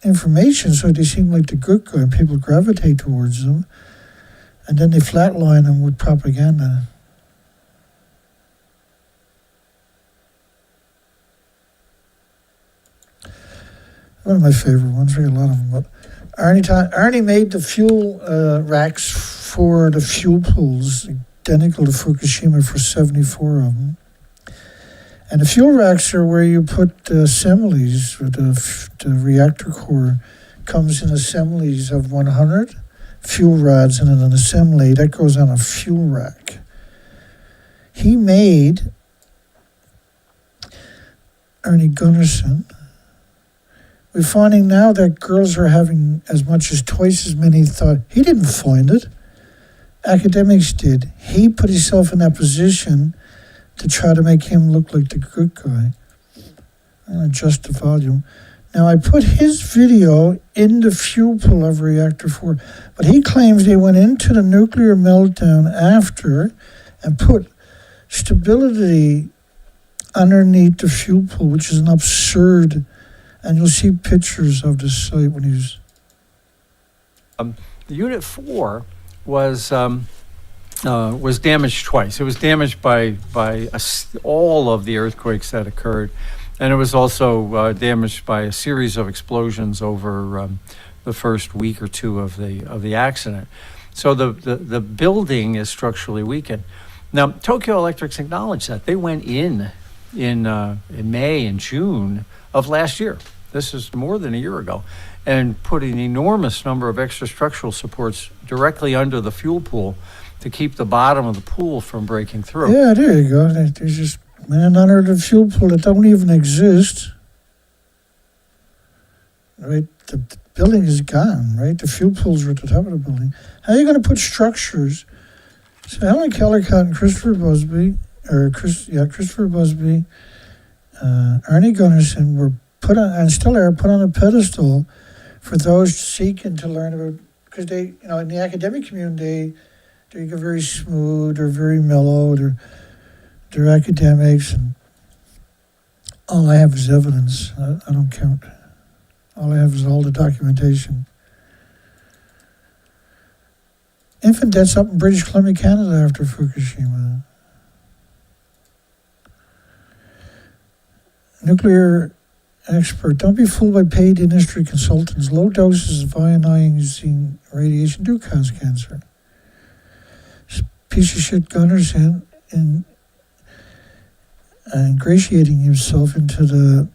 information so they seem like the good guy and people gravitate towards them, and then they flatline them with propaganda. One of my favorite ones, really a lot of them, but Arnie made the fuel racks for the fuel pools identical to Fukushima for 74 of them. And the fuel racks are where you put the assemblies. The reactor core comes in assemblies of 100 fuel rods in an assembly. That goes on a fuel rack. He made, Arnie Gunnarsson, we're finding now that girls are having as much as twice as many thought. He didn't find it. Academics did. He put himself in that position to try to make him look like the good guy. I'm going to adjust the volume. Now, I put his video in the fuel pool of Reactor 4, but he claims they went into the nuclear meltdown after and put stability underneath the fuel pool, which is an absurd. And you'll see pictures of the site when he's. The Unit 4 was damaged twice. It was damaged by all of the earthquakes that occurred, and it was also damaged by a series of explosions over the first week or two of the accident. So the building is structurally weakened. Now, Tokyo Electric's acknowledged that. They went in May and June of last year. This is more than a year ago, and put an enormous number of extra structural supports directly under the fuel pool to keep the bottom of the pool from breaking through. Yeah, there you go. There's just men under the fuel pool that don't even exist. Right? The building is gone, right? The fuel pools are at the top of the building. How are you going to put structures? So Helen Kellercott and Christopher Busby, Arnie Gunnarsson were put on, and still are put on a pedestal for those seeking to learn about, because they, in the academic community, they get very smooth, they're very mellow, they're academics, and all I have is evidence. I don't count. All I have is all the documentation. Infant deaths up in British Columbia, Canada after Fukushima. Nuclear expert, don't be fooled by paid industry consultants. Low doses of ionizing radiation do cause cancer. Piece of shit Gunnarsson ingratiating himself into the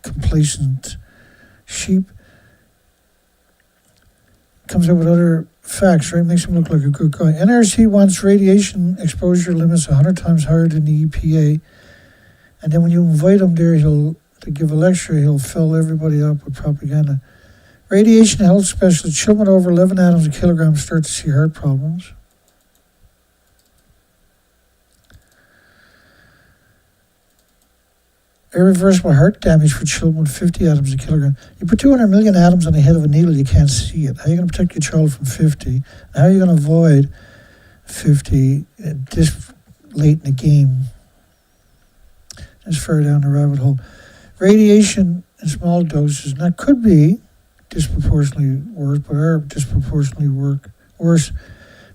complacent sheep comes up with other facts, right? Makes him look like a good guy. NRC wants radiation exposure limits 100 times higher than the EPA. And then when you invite him there, to give a lecture, he'll fill everybody up with propaganda. Radiation health specialist, children over 11 atoms a kilogram start to see heart problems. Irreversible heart damage for children with 50 atoms a kilogram. You put 200 million atoms on the head of a needle, you can't see it. How are you going to protect your child from 50? And how are you going to avoid 50 this late in the game? That's far down the rabbit hole. Radiation in small doses, and that could be disproportionately worse, but are disproportionately worse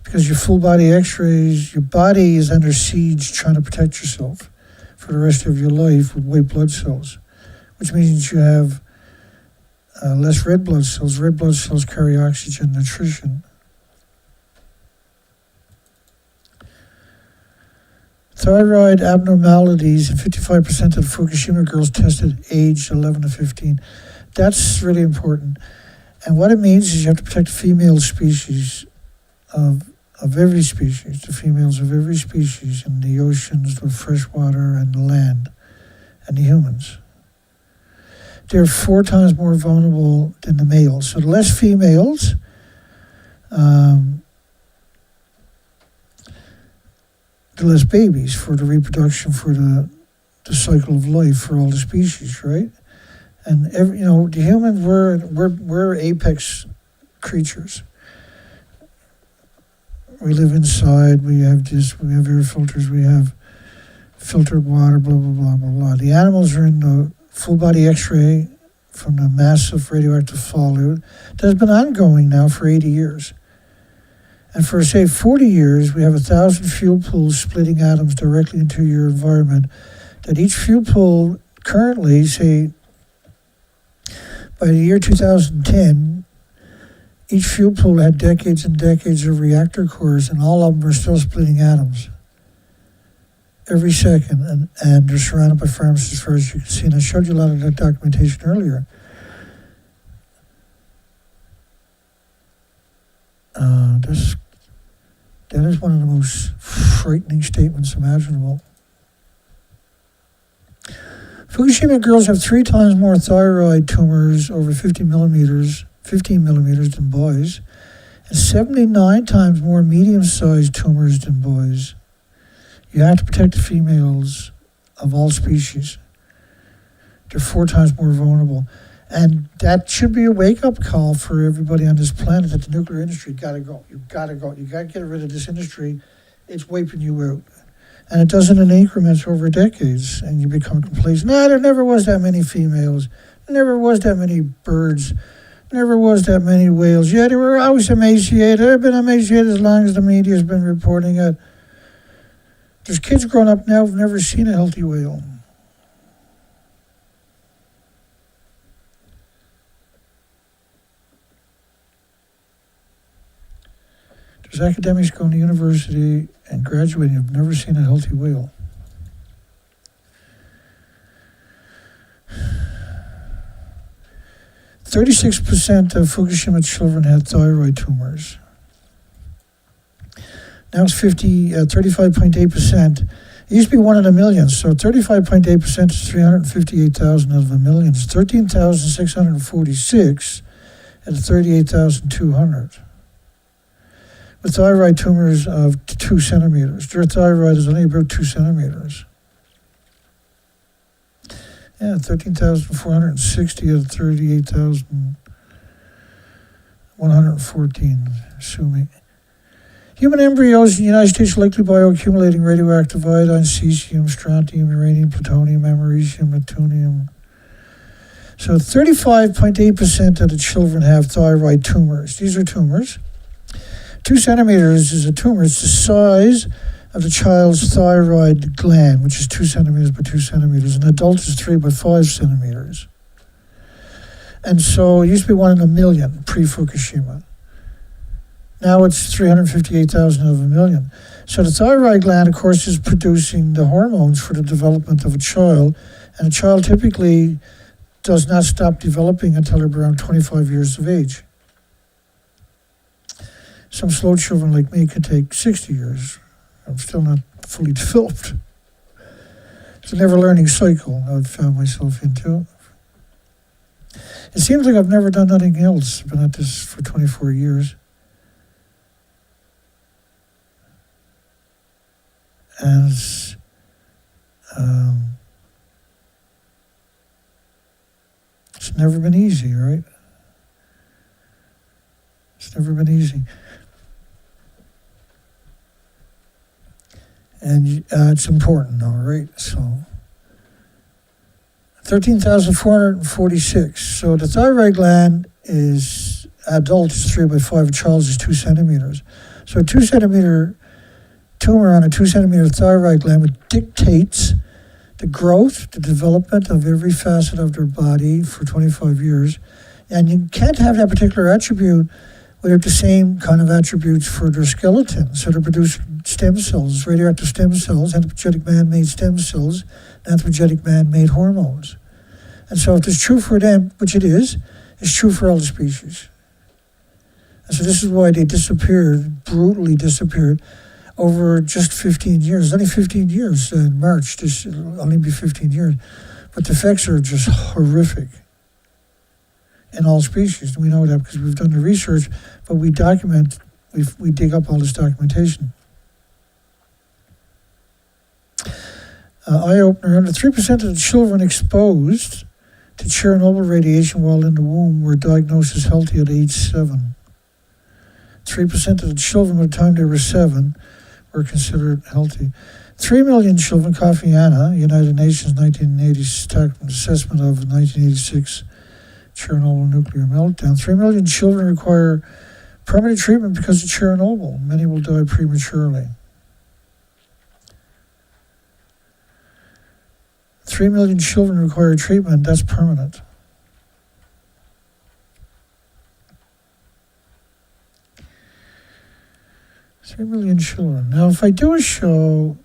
because your full body x-rays, your body is under siege trying to protect yourself for the rest of your life with white blood cells, which means you have less red blood cells. Red blood cells carry oxygen nutrition. Thyroid abnormalities in 55% of the Fukushima girls tested aged 11 to 15. That's really important. And what it means is you have to protect the female species of every species, the females of every species in the oceans, the freshwater, and the land, and the humans. They're 4 times more vulnerable than the males. So the less females, the less babies for the reproduction, for the cycle of life for all the species, right? And the humans, we're apex creatures. We live inside. We have air filters. We have filtered water. Blah blah blah blah blah. The animals are in the full body X-ray from the massive radioactive fallout that has been ongoing now for 80 years. And for, say, 40 years, we have 1,000 fuel pools splitting atoms directly into your environment. That each fuel pool currently, say, by the year 2010, each fuel pool had decades and decades of reactor cores, and all of them are still splitting atoms every second. And they're surrounded by farms as far as you can see. And I showed you a lot of that documentation earlier. That is one of the most frightening statements imaginable. Fukushima girls have 3 times more thyroid tumors over 15 millimeters than boys, and 79 times more medium-sized tumors than boys. You have to protect the females of all species. They're 4 times more vulnerable. And that should be a wake-up call for everybody on this planet that the nuclear industry got to go. You've got to go. You've got to get rid of this industry. It's wiping you out. And it does it in increments over decades, and you become complacent. No, there never was that many females. Never was that many birds. Never was that many whales. Yeah, they were always emaciated. They've been emaciated as long as the media's been reporting it. There's kids growing up now who've never seen a healthy whale. There's academics going to university and graduating who've never seen a healthy whale. "36% of Fukushima children had thyroid tumors. Now it's 35.8%. It used to be 1 in a million, so 35.8% is 358,000 out of a million. It's 13,646 out of 38,200. With thyroid tumors of 2 centimeters. Their thyroid is only about 2 centimeters. Yeah, 13,460 out of 38,114, assuming. Human embryos in the United States likely bioaccumulating radioactive iodine, cesium, strontium, uranium, plutonium, americium, neptunium. So 35.8% of the children have thyroid tumors. These are tumors. 2 centimeters is a tumor. It's the size of the child's thyroid gland, which is 2 centimeters by 2 centimeters. An adult is 3 by 5 centimeters. And so it used to be 1 in a million pre-Fukushima. Now it's 358,000 of a million. So the thyroid gland, of course, is producing the hormones for the development of a child. And a child typically does not stop developing until they're around 25 years of age. Some slow children like me could take 60 years. I'm still not fully developed. It's a never-learning cycle I've found myself into. It seems like I've never done nothing else. I've been at this for 24 years. And it's never been easy, right? It's never been easy. And it's important, all right? So 13,446. So the thyroid gland is adult is 3 by 5, a child's is 2 centimeters. So a 2 centimeter tumor on a 2 centimeter thyroid gland dictates the growth, the development of every facet of their body for 25 years. And you can't have that particular attribute without the same kind of attributes for their skeleton. So they produce stem cells, radioactive stem cells, anthropogenic man-made stem cells, anthropogenic man-made hormones. And so if it's true for them, which it is, it's true for all the species. And so this is why they disappeared, brutally disappeared, over just 15 years. It's only 15 years in March. This will only be 15 years. But the effects are just horrific in all species. We know that because we've done the research, but we document, we dig up all this documentation. Eye-opener, under 3% of the children exposed to Chernobyl radiation while in the womb were diagnosed as healthy at age 7. 3% of the children by the time they were 7 were considered healthy. 3 million children, Kofi Annan, United Nations 1980 assessment of 1986 Chernobyl nuclear meltdown. 3 million children require permanent treatment because of Chernobyl. Many will die prematurely. 3 million children require treatment, that's permanent. $3 million children. Now, if I do a show,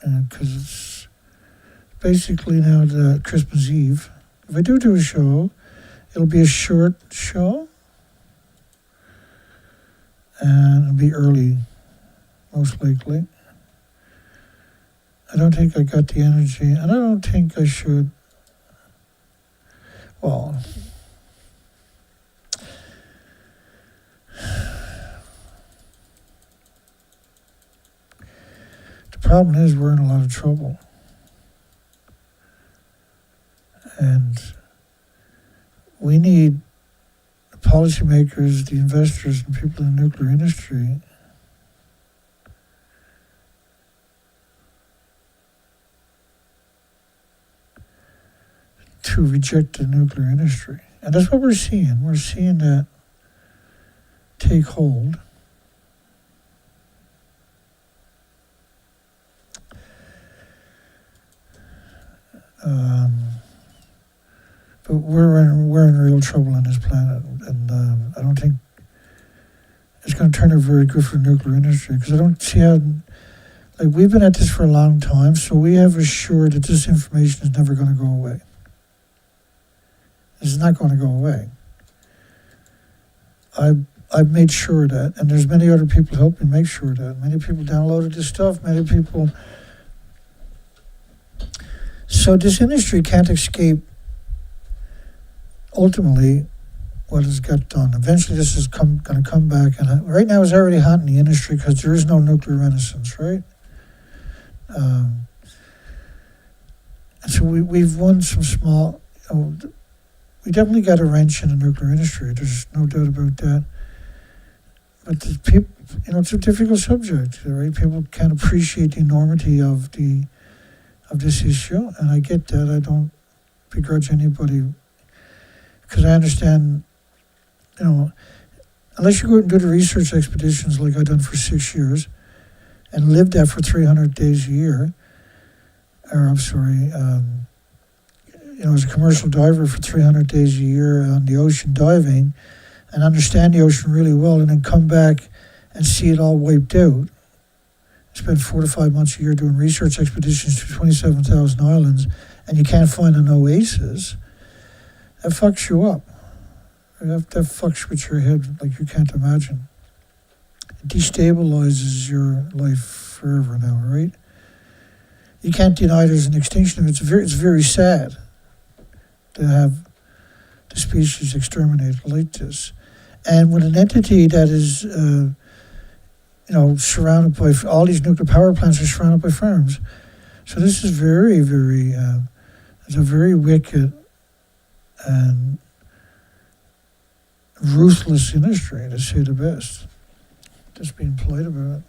because it's basically now the Christmas Eve, if I do a show, it'll be a short show, and it'll be early, most likely. I don't think I got the energy, and I don't think I should, well, the problem is we're in a lot of trouble. And we need the policymakers, the investors, and people in the nuclear industry to reject the nuclear industry. And that's what we're seeing. We're seeing that take hold. But we're in real trouble on this planet, and I don't think it's going to turn out very good for the nuclear industry, because I don't see how, like, we've been at this for a long time, so we have assured that this information is never going to go away. It's not going to go away. I've made sure of that, and there's many other people help me make sure of that. Many people downloaded this stuff, many people. So this industry can't escape, ultimately, what has got done. Eventually this is going to come back, and right now it's already hot in the industry because there is no nuclear renaissance, right? And so we've won some small, we definitely got a wrench in the nuclear industry, there's no doubt about that. But the people, it's a difficult subject, right? People can't appreciate the enormity of this issue, and I get that. I don't begrudge anybody, because I understand, unless you go out and do the research expeditions like I've done for 6 years, and lived that for 300 days a year, or I'm sorry, as a commercial diver for 300 days a year on the ocean diving, and understand the ocean really well, and then come back and see it all wiped out. Spend 4 to 5 months a year doing research expeditions to 27,000 islands, and you can't find an oasis. That fucks you up. That fucks with your head like you can't imagine. It destabilizes your life forever now, right? You can't deny there's an extinction. It's very sad to have the species exterminated like this. And with an entity that is, surrounded by, all these nuclear power plants are surrounded by farms. So this is very, very, it's a very wicked and ruthless industry, to say the best. Just being polite about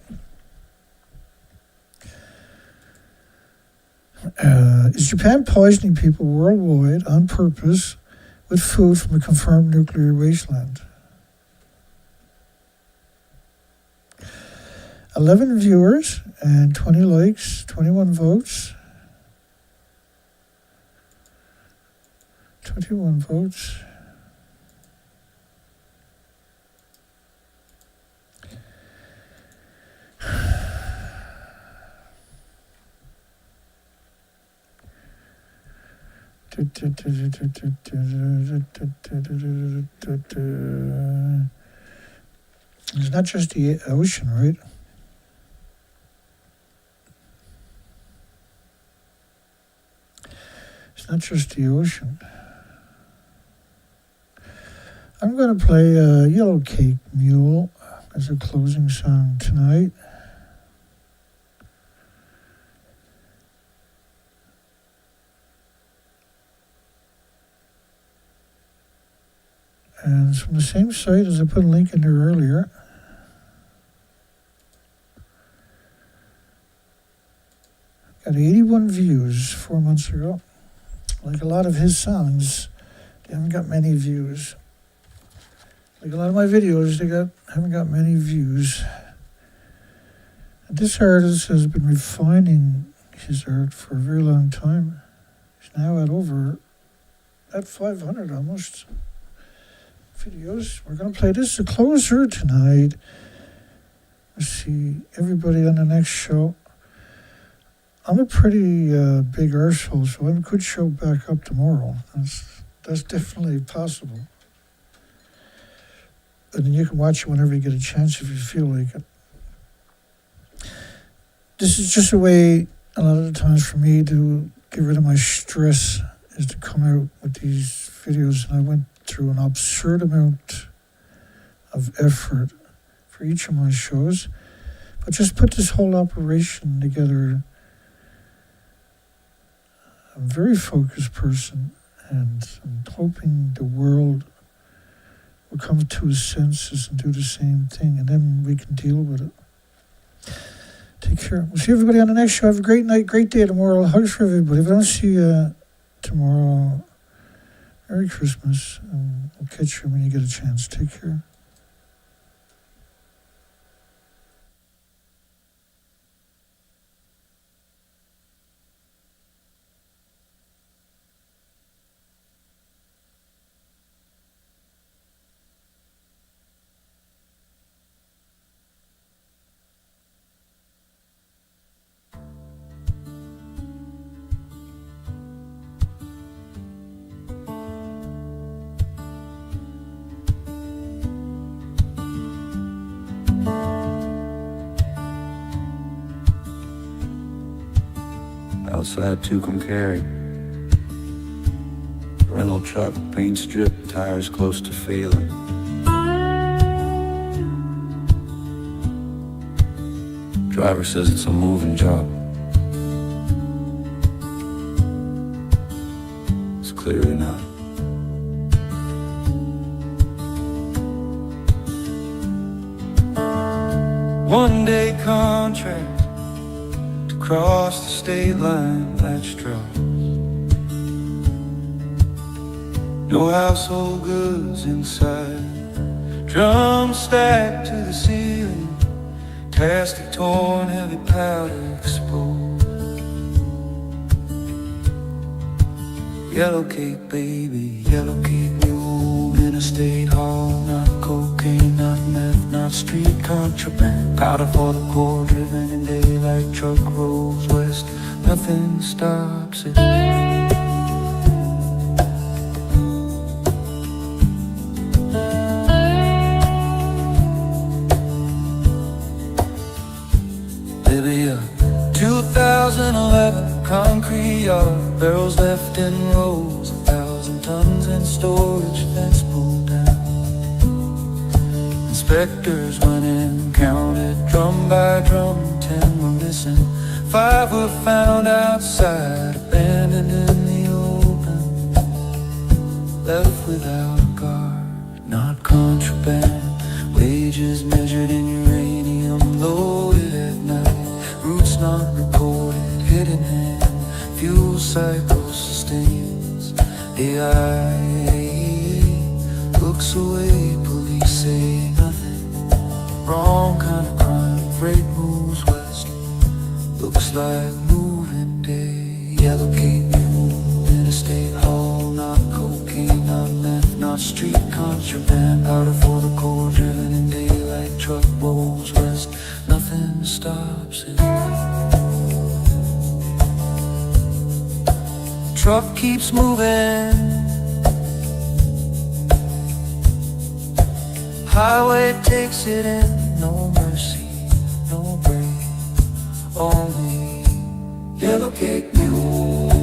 it. Is Japan poisoning people worldwide on purpose with food from a confirmed nuclear wasteland? 11 viewers and 20 likes, 21 votes. 21 votes. It's not just the ocean, right? It's not just the ocean. I'm going to play Yellow Cake Mule as a closing song tonight. And it's from the same site as I put a link in there earlier. Got 81 views 4 months ago. Like a lot of his songs, they haven't got many views. Like a lot of my videos, haven't got many views. And this artist has been refining his art for a very long time. He's now at 500 almost videos. We're going to play this, the closer tonight. Let's see, everybody on the next show. I'm a pretty big arsehole, so I could show back up tomorrow. That's definitely possible. And then you can watch it whenever you get a chance if you feel like it. This is just a way, a lot of the times, for me to get rid of my stress, is to come out with these videos. And I went through an absurd amount of effort for each of my shows. But just put this whole operation together. I'm a very focused person, and I'm hoping the world will come to its senses and do the same thing, and then we can deal with it. Take care. We'll see everybody on the next show. Have a great night, great day tomorrow. Hugs for everybody. If I don't see you tomorrow, Merry Christmas. We'll catch you when you get a chance. Take care. Outside Tucumcari, rental truck, paint strip, tires close to failing. Driver says it's a moving job. It's clearly not. One-day contract across the state line, latch draws. No household goods inside. Drums stacked to the ceiling. Plastic torn, heavy powder exposed. Yellow cake, baby, yellow cake, mule, interstate haul, not cocaine, not meth, not street contraband. Powder for the core, driven in daylight, truck rolls west, nothing stops it. Baby, a 2011 concrete yard, barrels left in rows, 1,000 tons in storage, fence pulled down. Inspectors went in, counted drum by drum, 10 were missing. 5 were found outside, abandoned in the open, left without a guard. Not contraband, wages measured in uranium, loaded at night, routes not reported, hidden hand, fuel cycle sustains. AIA looks away, police say nothing. Wrong kind of crime, freight moves west, looks like moving day. Yellow cake mule, interstate haul, not cocaine, not meth, not street contraband. Powder for the core, driven in daylight, truck rolls west, nothing stops it. Truck keeps moving, highway takes it in, no mercy, no break, only yellow cake mule.